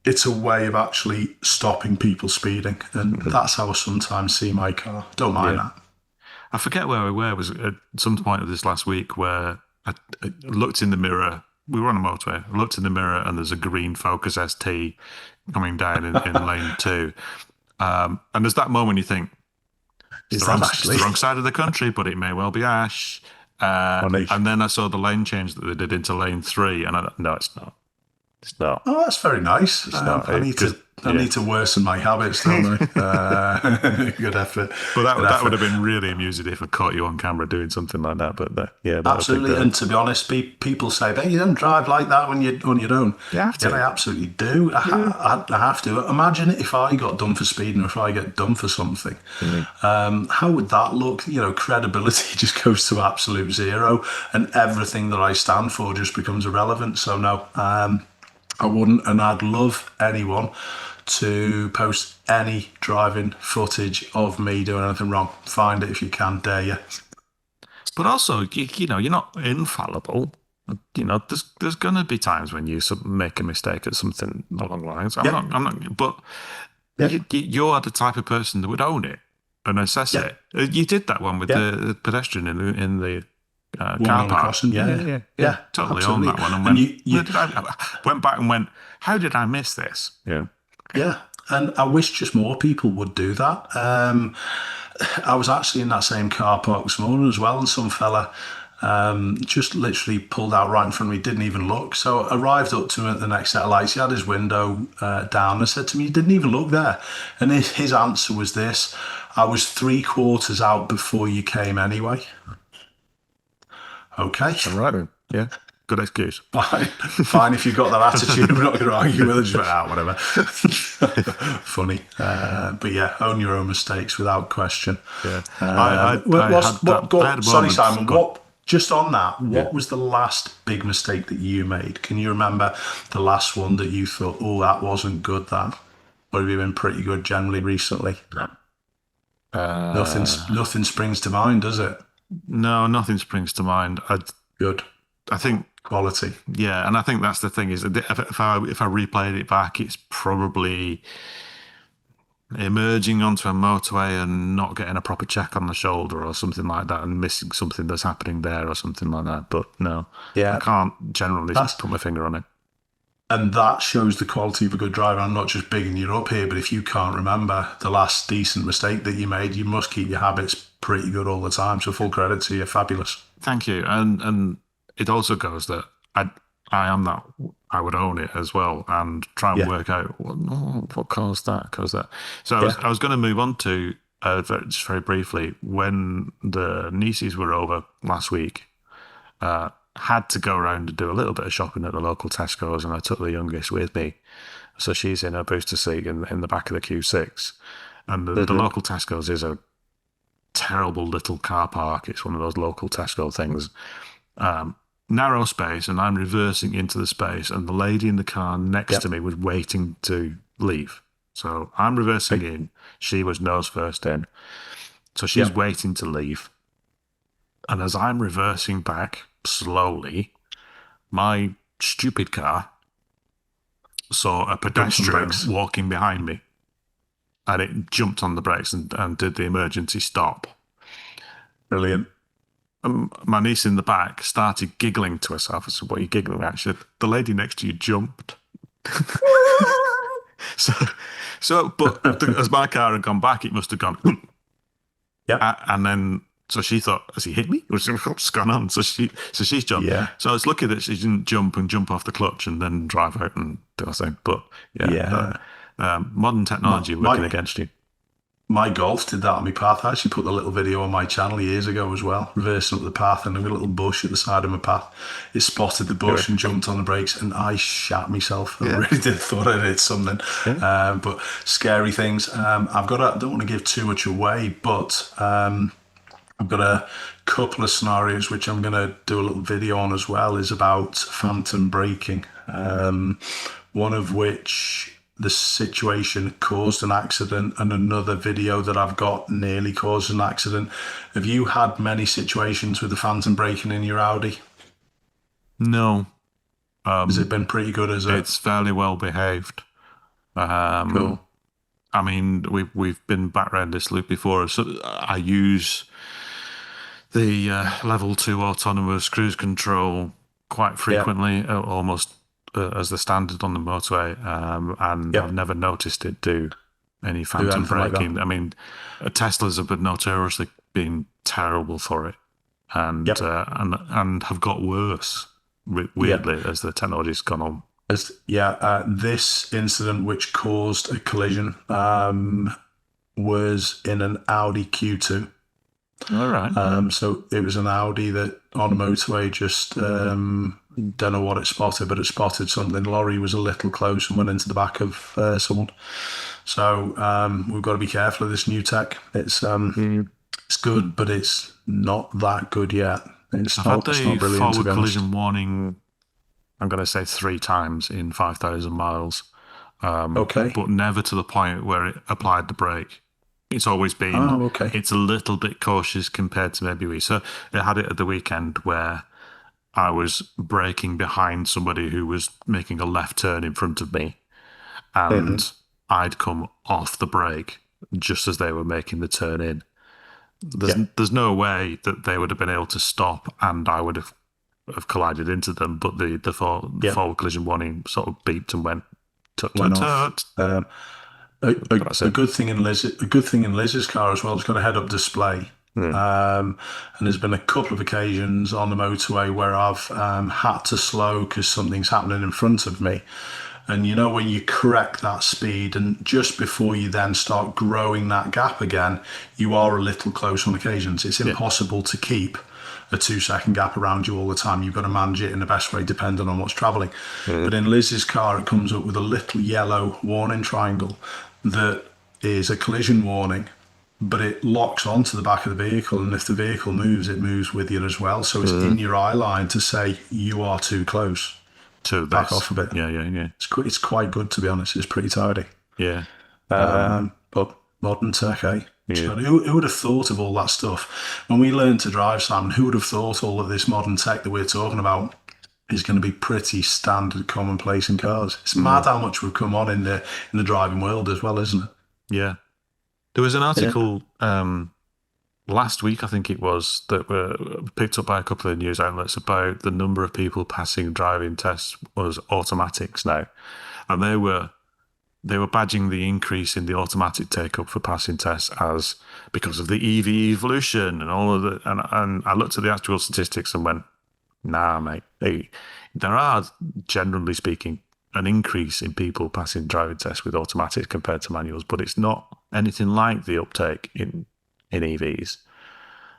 It's a way of actually stopping people speeding. And that's how I sometimes see my car. Don't mind that. I forget where we were. It was at some point of this last week where I looked in the mirror. We were on a motorway. I looked in the mirror and there's a green Focus ST coming down in lane 2. And there's that moment you think, it's the wrong side of the country, but it may well be Ash. And then I saw the lane change that they did into lane 3, and I thought, no, it's not. It's not. Oh, that's very nice. Not I need to. I need to worsen my habits, don't I? Good effort. But Good that would effort. have been really amusing if I caught you on camera doing something like that. But yeah, that would Absolutely. be And great. to be honest, people say, "But you don't drive like that when you're on your own." You have Yeah, I to. absolutely do. I have to. Imagine if I got done for speeding or if I get done for something. Mm. How would that look? Credibility just goes to absolute zero, and everything that I stand for just becomes irrelevant. So no, I wouldn't, and I'd love anyone to post any driving footage of me doing anything wrong. Find it if you can, dare you. But also, you're not infallible. There's going to be times when you make a mistake at something along the lines. I'm not. But Yeah, you're the type of person that would own it and assess yeah, it. You did that one with yeah. the pedestrian in the Woman car on the park. crossing, yeah. Totally owned Absolutely. that one and And went. you Where did I went back and went? How did I miss this? Yeah. yeah, and I wish just more people would do that. I was actually in that same car park this morning as well, and some fella just literally pulled out right in front of me, didn't even look. So I arrived up to him at the next set of lights. He had his window down and said to me, "You didn't even look there." And his answer was this: "I was 3/4 out before you came anyway." Okay. All right then. Yeah. Good excuse. Fine if you've got that attitude. I'm not going to argue with it. Just whatever. Funny. But yeah, own your own mistakes without question. Yeah. Sorry, Simon. Just on that, Yeah. what was the last big mistake that you made? Can you remember the last one that you thought, "Oh, that wasn't good, that"? Or have you been pretty good generally recently? Nothing springs to mind, does it? No, nothing springs to mind. Good. I think, Quality. yeah, and I think that's the thing is that if I replayed it back, it's probably emerging onto a motorway and not getting a proper check on the shoulder or something like that, and missing something that's happening there or something like that. But no, Yeah. I can't generally put my finger on it. And that shows the quality of a good driver. I'm not just bigging you up here, but if you can't remember the last decent mistake that you made, you must keep your habits pretty good all the time. So full credit to you. Fabulous. Thank you, and it also goes that I am that. I would own it as well and try and work out what caused that. So I was going to move on to just very briefly when the nieces were over last week. Had to go around and do a little bit of shopping at the local Tesco's, and I took the youngest with me. So she's in her booster seat in the back of the Q6. And the local Tesco's is a terrible little car park. It's one of those local Tesco things. Narrow space, and I'm reversing into the space, and the lady in the car next to me was waiting to leave. So I'm reversing in. She was nose first in. So she's waiting to leave. And as I'm reversing back slowly, my stupid car saw a pedestrian walking behind me, and it jumped on the brakes and did the emergency stop. Brilliant. My niece in the back started giggling to herself. I said, "What are you giggling at?" She said, "The lady next to you jumped." But as my car had gone back, it must have gone. And then, so she thought, "Has he hit me? What's gone on?" So she's jumped. Yeah. So it's lucky that she didn't jump off the clutch and then drive out and do a thing. But modern technology working against you. My Golf did that on my path. I actually put the little video on my channel years ago as well, reversing up the path, and there was a little bush at the side of my path. It spotted the bush and jumped on the brakes, and I shat myself. I really did thought I did something. But scary things. I don't want to give too much away, but I've got a couple of scenarios which I'm going to do a little video on as well, is about phantom braking. One of which the situation caused an accident, and another video that I've got nearly caused an accident. Have you had many situations with the phantom braking in your Audi? No. Has it been pretty good, is it? It's fairly well behaved. Cool. I mean, we've been back around this loop before. So I use the level 2 autonomous cruise control quite frequently, almost as the standard on the motorway, and I've never noticed it do any phantom braking. I mean, Teslas have been notoriously been terrible for it, and have got worse weirdly as the technology's gone on. This incident, which caused a collision, was in an Audi Q2. All right. So it was an Audi that on a motorway just don't know what it spotted, but it spotted something. The lorry was a little close and went into the back of someone. So we've got to be careful of this new tech. It's good, but it's not that good yet. It's I've not had the brilliant, to forward be honest. collision warning, I'm going to say 3 times in 5,000 miles. Okay. But never to the point where it applied the brake. It's always been, okay. It's a little bit cautious compared to maybe we. So it had it at the weekend where I was braking behind somebody who was making a left turn in front of me, and I'd come off the brake just as they were making the turn in. There's no way that they would have been able to stop and I would have collided into them, but the forward collision warning sort of beeped and went tut tut tut. A good thing in Liz's car as well, it's got a head-up display. And there's been a couple of occasions on the motorway where I've had to slow because something's happening in front of me. And you know, when you correct that speed and just before you then start growing that gap again, you are a little close on occasions. It's impossible to keep a 2-second gap around you all the time. You've got to manage it in the best way depending on what's traveling. But in Liz's car, it comes up with a little yellow warning triangle that is a collision warning, but it locks onto the back of the vehicle, and if the vehicle moves, it moves with you as well. So it's in your eye line to say you are too close. To back off a bit. Yeah. It's quite good, to be honest. It's pretty tidy. Yeah. But modern tech, eh? Yeah. Who would have thought of all that stuff? When we learned to drive, Simon, who would have thought all of this modern tech that we're talking about is going to be pretty standard, commonplace in cars? It's mad how much we've come on in the driving world as well, isn't it? Yeah. There was an article last week, I think it was, that were picked up by a couple of news outlets about the number of people passing driving tests was automatics now, and they were badging the increase in the automatic take up for passing tests as because of the EV evolution and all of the and I looked at the actual statistics and went, nah, mate, there are generally speaking an increase in people passing driving tests with automatics compared to manuals, but it's not anything like the uptake in EVs.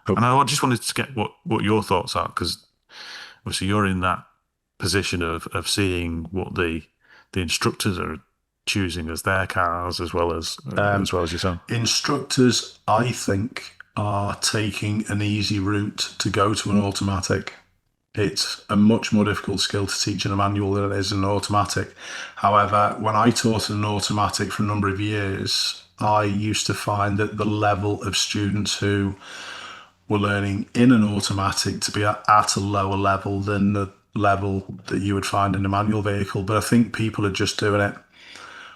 And I just wanted to get what your thoughts are, because obviously you're in that position of seeing what the instructors are choosing as their cars as well as yourself. Instructors, I think, are taking an easy route to go to an automatic. It's a much more difficult skill to teach in a manual than it is in an automatic. However, when I taught an automatic for a number of years, I used to find that the level of students who were learning in an automatic to be at a lower level than the level that you would find in a manual vehicle. But I think people are just doing it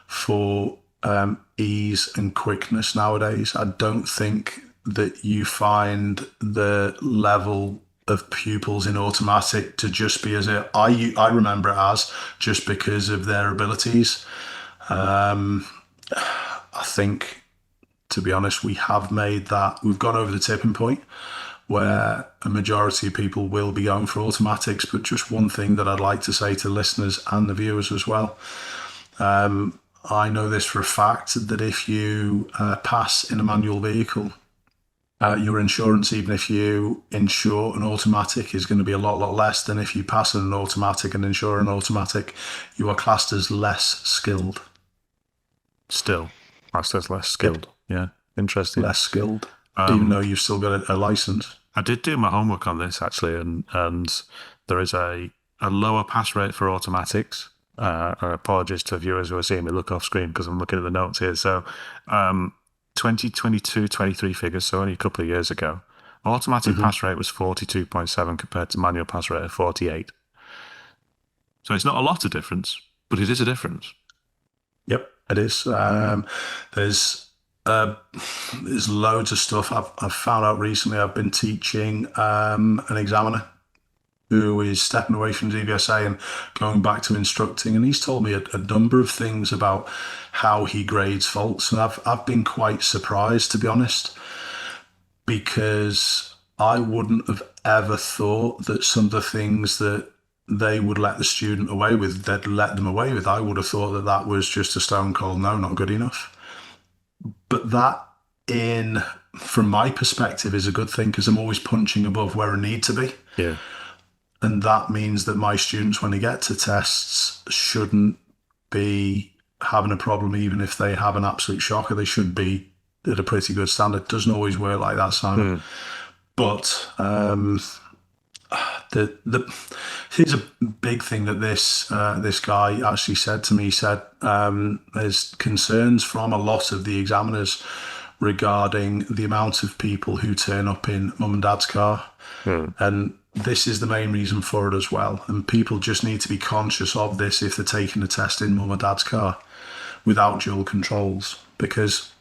for ease and quickness nowadays. I don't think that you find the level of pupils in automatic to just be as I remember it as just because of their abilities. I think, to be honest, we've gone over the tipping point where a majority of people will be going for automatics. But just one thing that I'd like to say to listeners and the viewers as well. I know this for a fact that if you pass in a manual vehicle, your insurance, even if you insure an automatic, is going to be a lot less than if you pass in an automatic and insure an automatic. You are classed as less skilled. Still, classed as less skilled. Yep. Yeah, interesting. Less skilled, even though you've still got a license. I did do my homework on this actually, and there is a lower pass rate for automatics. Apologies to viewers who are seeing me look off screen because I'm looking at the notes here. So 2022-23 figures, so only a couple of years ago, automatic pass rate was 42.7 compared to manual pass rate of 48. So it's not a lot of difference, but it is a difference. Yep, it is. There's loads of stuff I've found out recently. I've been teaching an examiner who is stepping away from DVSA and going back to instructing, and he's told me a number of things about how he grades faults, and I've been quite surprised, to be honest, because I wouldn't have ever thought that some of the things that they would let the student away with, they'd let them away with. I would have thought that that was just a stone cold no, not good enough. But that, from my perspective, is a good thing because I'm always punching above where I need to be. Yeah. And that means that my students, when they get to tests, shouldn't be having a problem, even if they have an absolute shocker. They should be at a pretty good standard. It doesn't always work like that, Simon. But here's a big thing that this guy actually said to me. He said there's concerns from a lot of the examiners regarding the amount of people who turn up in mum and dad's car. And this is the main reason for it as well. And people just need to be conscious of this if they're taking a test in mum or dad's car without dual controls, because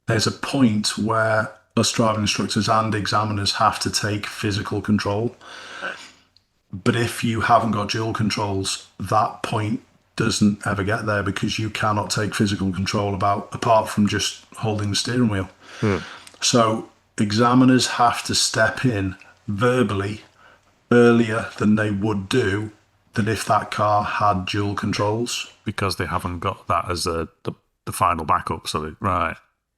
there's a point where us driving instructors and examiners have to take physical control. But if you haven't got dual controls, that point doesn't ever get there, because you cannot take physical control apart from just holding the steering wheel. So examiners have to step in verbally earlier than they would do than if that car had dual controls, because they haven't got that as the final backup. So right,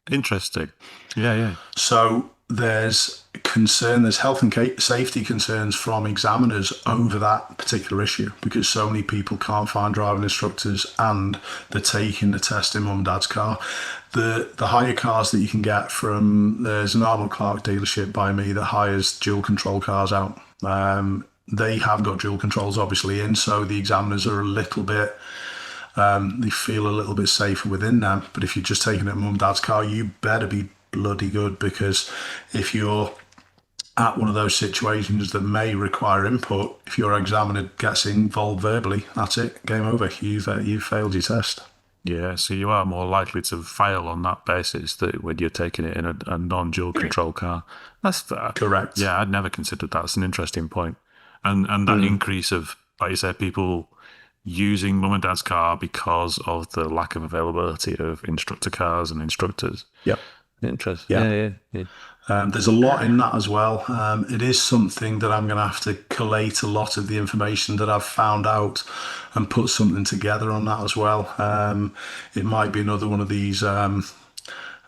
interesting. Yeah. So there's health and safety concerns from examiners over that particular issue, because so many people can't find driving instructors and they're taking the test in mum and dad's car. The hire cars that you can get there's an Arnold Clark dealership by me that hires dual control cars out. They have got dual controls obviously in, so the examiners are a little bit, they feel a little bit safer within them. But if you're just taking it in mum and dad's car, you better be bloody good, because if you're at one of those situations that may require input, if your examiner gets involved verbally, that's it, game over. You've failed your test. Yeah, so you are more likely to fail on that basis that when you're taking it in a non-dual control car. That's fair. Correct. Yeah, I'd never considered that. It's an interesting point. And that increase of, like you said, people using mum and dad's car because of the lack of availability of instructor cars and instructors. Yep. Interesting. Yeah. There's a lot in that as well. It is something that I'm going to have to collate a lot of the information that I've found out and put something together on that as well. It might be another one of these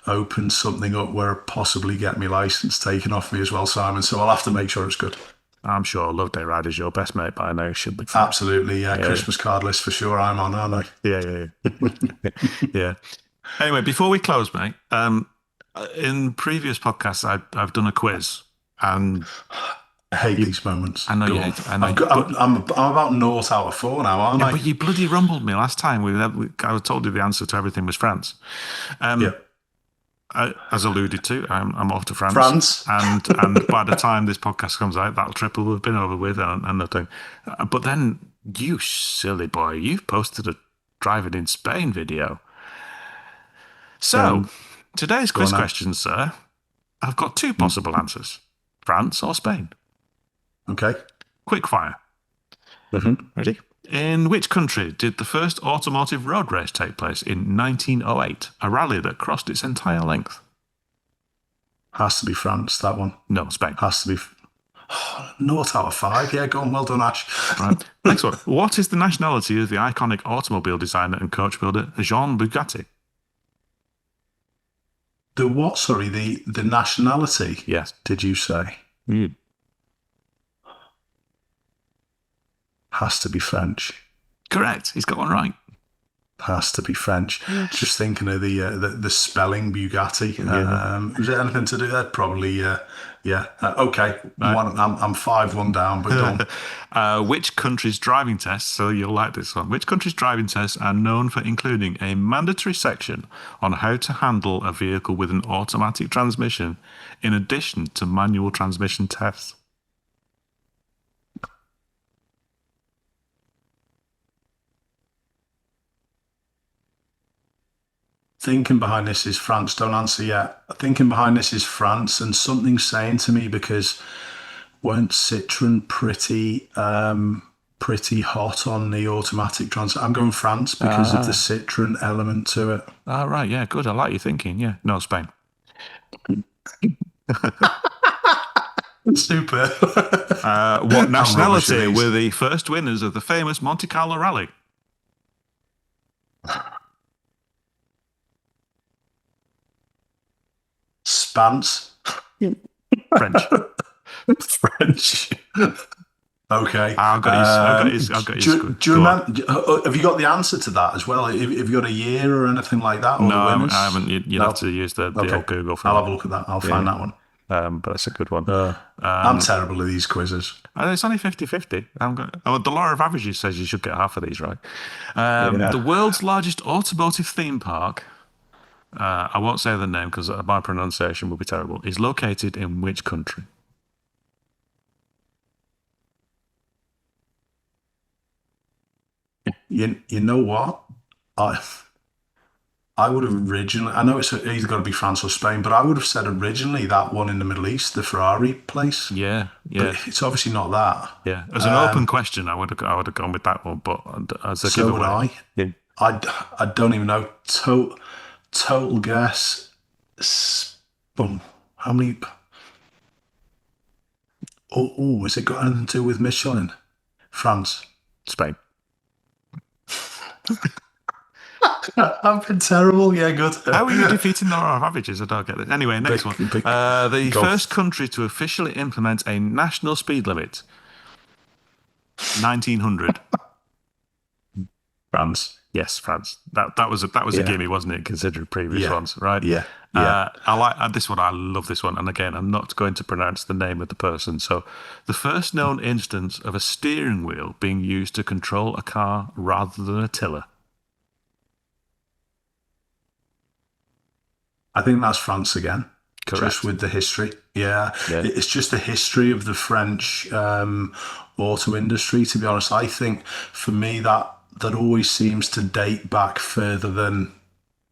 open something up where I possibly get my license taken off me as well, Simon. So I'll have to make sure it's good. I'm sure Love Day Rider's your best mate by now. Should be fine. Absolutely, yeah. Christmas card list for sure I'm on, aren't I? Yeah. Yeah. Anyway, before we close, mate, in previous podcasts, I've done a quiz, and I hate these moments. I know you hate. I know. I'm about 0 out of 4 now, aren't I? But you bloody rumbled me last time. I told you the answer to everything was France. As alluded to, I'm off to France. And by the time this podcast comes out, that trip will have been over with and nothing. But then you silly boy, you've posted a driving in Spain video. So today's quiz question, sir, I've got 2 possible answers: France or Spain. Okay. Quick fire. Ready? In which country did the first automotive road race take place in 1908? A rally that crossed its entire length. Has to be France, that one. No, Spain. Has to be 0 out of 5. Yeah, go on. Well done, Ash. Right. Next one. What is the nationality of the iconic automobile designer and coach builder Jean Bugatti? The what? Sorry, the nationality? Yes. Did you say? Has to be French. Correct. He's got one right. Has to be French. Just thinking of the spelling Bugatti. Was it anything to do there? Probably. Okay. Right. I'm 5-1 down, but go on. Which country's driving tests? So you'll like this one. Which country's driving tests are known for including a mandatory section on how to handle a vehicle with an automatic transmission, in addition to manual transmission tests? Thinking behind this is France. Don't answer yet. Thinking behind this is France, and something's saying to me, because weren't Citroen pretty hot on the automatic transfer? I'm going France because of the Citroen element to it. Right, yeah, good. I like your thinking. Yeah, no, Spain. Super. What I'm rubbish at nationality these. were the first winners of the famous Monte Carlo Rally? Spans. French. French. Okay. I've got his Do you Go on. remember? Have you got the answer to that as well? Have you got a year or anything like that, or No, the winners? I haven't. You'd No. have to use the Okay. old Google for I'll that. have a look at that. I'll find that one. But that's a good one. I'm terrible at these quizzes. And it's only 50-50. The law of averages says you should get half of these right. The world's largest automotive theme park, I won't say the name because my pronunciation will be terrible, is located in which country? You know what? I would have originally. I know it's either got to be France or Spain, but I would have said originally that one in the Middle East, the Ferrari place. Yeah. But it's obviously not that. Yeah. As an open question, I would have gone with that one, but as a So giveaway. would I. Yeah. I don't even know. Total guess. How many? Oh, has it got anything to do with Michelin? France. Spain. I've been terrible. Yeah, good. How are you defeating the law of averages? I don't get it. Anyway, next one. The first country to officially implement a national speed limit. 1900. France. Yes, France. That was a gimme, wasn't it? Considering previous ones, right? Yeah. I like this one. I love this one. And again, I'm not going to pronounce the name of the person. So, the first known instance of a steering wheel being used to control a car rather than a tiller. I think that's France again. Correct. Just with the history. Yeah. It's just the history of the French auto industry, to be honest. I think for me that always seems to date back further than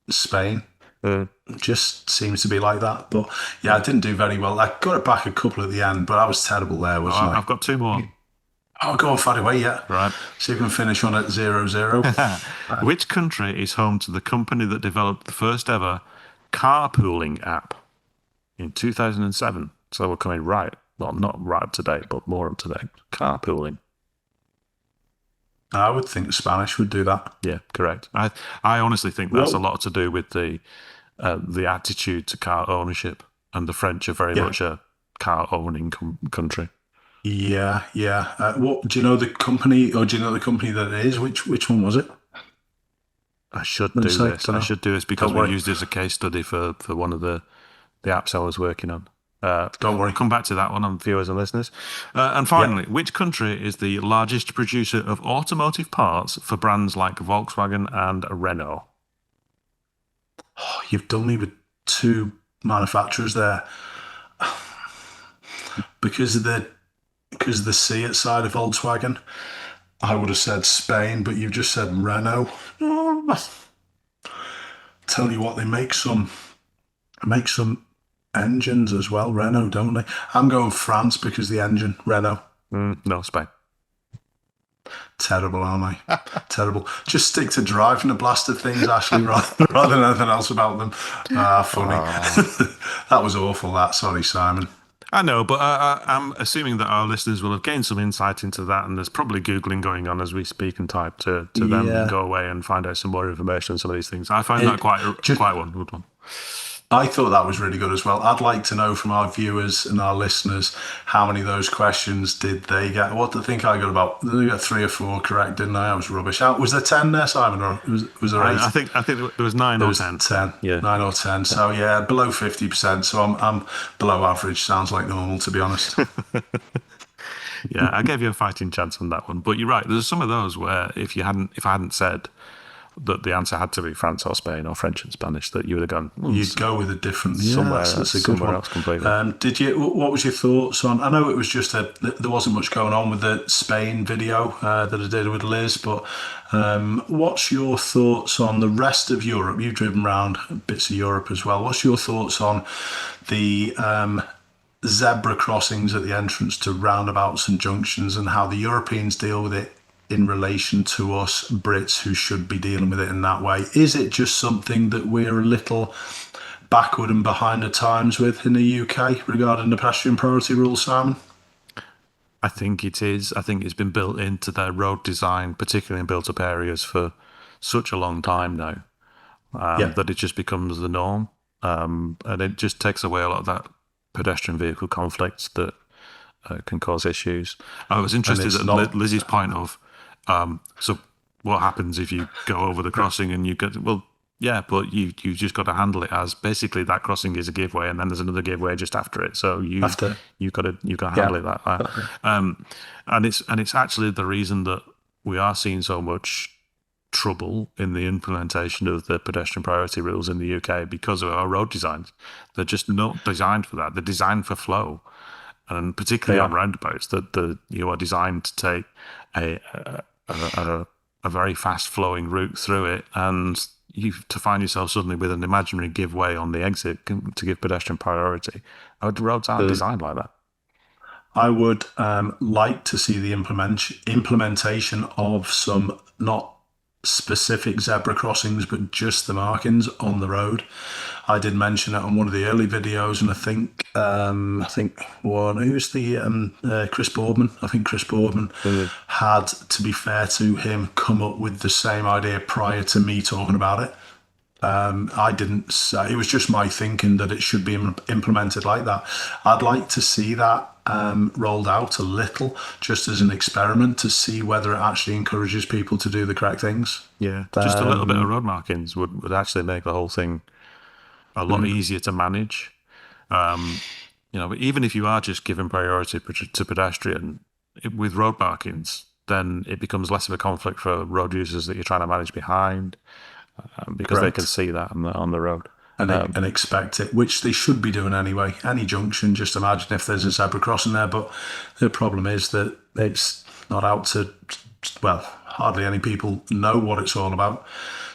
Spain. It just seems to be like that. But yeah, I didn't do very well. I got it back a couple at the end, but I was terrible there, wasn't I? I've got two more. Oh, go on, far away, yeah. Right. So you can finish on at 0-0. Which country is home to the company that developed the first ever carpooling app in 2007? So we're coming right, well, not right up to date, but more up to date. Carpooling. I would think the Spanish would do that. Yeah, correct. I honestly think that's a lot to do with the attitude to car ownership, and the French are very much a car owning country. Yeah. What do you know the company, or do you know the company that it is? Which one was it? I should do this. I should do this because we used it as a case study for one of the apps I was working on. Don't worry. Come back to that one on viewers and listeners. And finally, which country is the largest producer of automotive parts for brands like Volkswagen and Renault? Oh, you've done me with two manufacturers there. Because of the C at side of Volkswagen, I would have said Spain, but you've just said Renault. Tell you what, they make some engines as well, Renault, don't they? I'm going France because the engine, Renault. No, Spain. Terrible, aren't I? Terrible. Just stick to driving the blasted things, Ashley, rather than anything else about them. Funny. That was awful, that. Sorry, Simon. I know, but I'm assuming that our listeners will have gained some insight into that, and there's probably Googling going on as we speak and type to them go away and find out some more information on some of these things. I find that quite a good one. I thought that was really good as well. I'd like to know from our viewers and our listeners how many of those questions did they get. What do you think I got about? I got 3 or 4 correct, didn't I? I was rubbish. Was there 10 there, Simon, or was there 8? I think there was 9 or 10. 10. Yeah. 9 or 10. So yeah, below 50%. So I'm below average. Sounds like normal, to be honest. Yeah, I gave you a fighting chance on that one. But you're right. There's some of those where if I hadn't said that the answer had to be France or Spain or French and Spanish, that you would have gone. You'd go with a different somewhere. That's a good somewhere one. Else completely. Did you? What was your thoughts on? I know it was just there wasn't much going on with the Spain video that I did with Liz, but what's your thoughts on the rest of Europe? You've driven around bits of Europe as well. What's your thoughts on the zebra crossings at the entrance to roundabouts and junctions, and how the Europeans deal with it in relation to us Brits who should be dealing with it in that way? Is it just something that we're a little backward and behind at times with in the UK regarding the pedestrian priority rules, Simon? I think it is. I think it's been built into their road design, particularly in built-up areas, for such a long time now, that it just becomes the norm. And it just takes away a lot of that pedestrian vehicle conflict that can cause issues. I was interested at Lizzie's point of, so what happens if you go over the crossing and you get, well, yeah, but you just got to handle it as basically that crossing is a giveaway, and then there's another giveaway just after it. So you got to handle it like that. And it's actually the reason that we are seeing so much trouble in the implementation of the pedestrian priority rules in the UK because of our road designs. They're just not designed for that. They're designed for flow, and particularly on roundabouts, that you are designed to take a very fast flowing route through it, and you to find yourself suddenly with an imaginary giveaway on the exit to give pedestrian priority. Our roads aren't designed like that. I would like to see the implementation of some not specific zebra crossings, but just the markings on the road. I did mention it on one of the early videos, and I think who's the Chris Boardman? I think Chris Boardman had, to be fair to him, come up with the same idea prior to me talking about it. I didn't say, it was just my thinking that it should be implemented like that. I'd like to see that rolled out a little, just as an experiment, to see whether it actually encourages people to do the correct things. Yeah, just a little bit of road markings would actually make the whole thing a lot easier to manage. But even if you are just giving priority to pedestrian with road markings, then it becomes less of a conflict for road users that you're trying to manage behind, because they can see that on the road. And expect it, which they should be doing anyway. Any junction, just imagine if there's a zebra crossing there. But the problem is that it's not out to, well, hardly any people know what it's all about.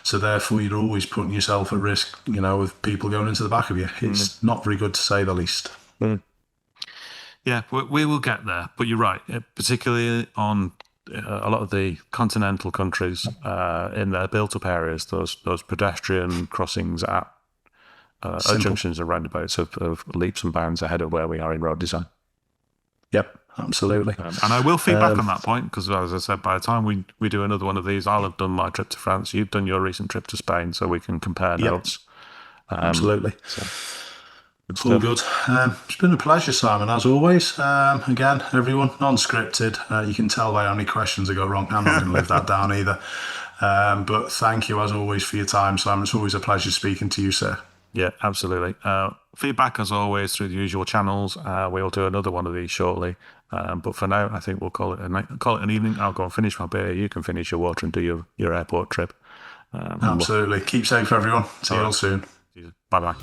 So therefore, you're always putting yourself at risk, with people going into the back of you. It's not very good, to say the least. Yeah, we will get there. But you're right, particularly on a lot of the continental countries, in their built-up areas, those pedestrian crossings at junctions and roundabouts of leaps and bounds ahead of where we are in road design. Yep, absolutely. And I will feedback on that point, because as I said, by the time we do another one of these, I'll have done my trip to France. You've done your recent trip to Spain, so we can compare notes. Absolutely. All good. It's been a pleasure, Simon, as always. Again, everyone, non-scripted. You can tell by how many questions I got wrong. I'm not going to live that down either. But thank you, as always, for your time, Simon. It's always a pleasure speaking to you, sir. Yeah, absolutely. Feedback, as always, through the usual channels. We'll do another one of these shortly. But for now, I think we'll call it an evening. I'll go and finish my beer. You can finish your water and do your airport trip. Absolutely. Keep safe, everyone. See you all soon. Bye-bye.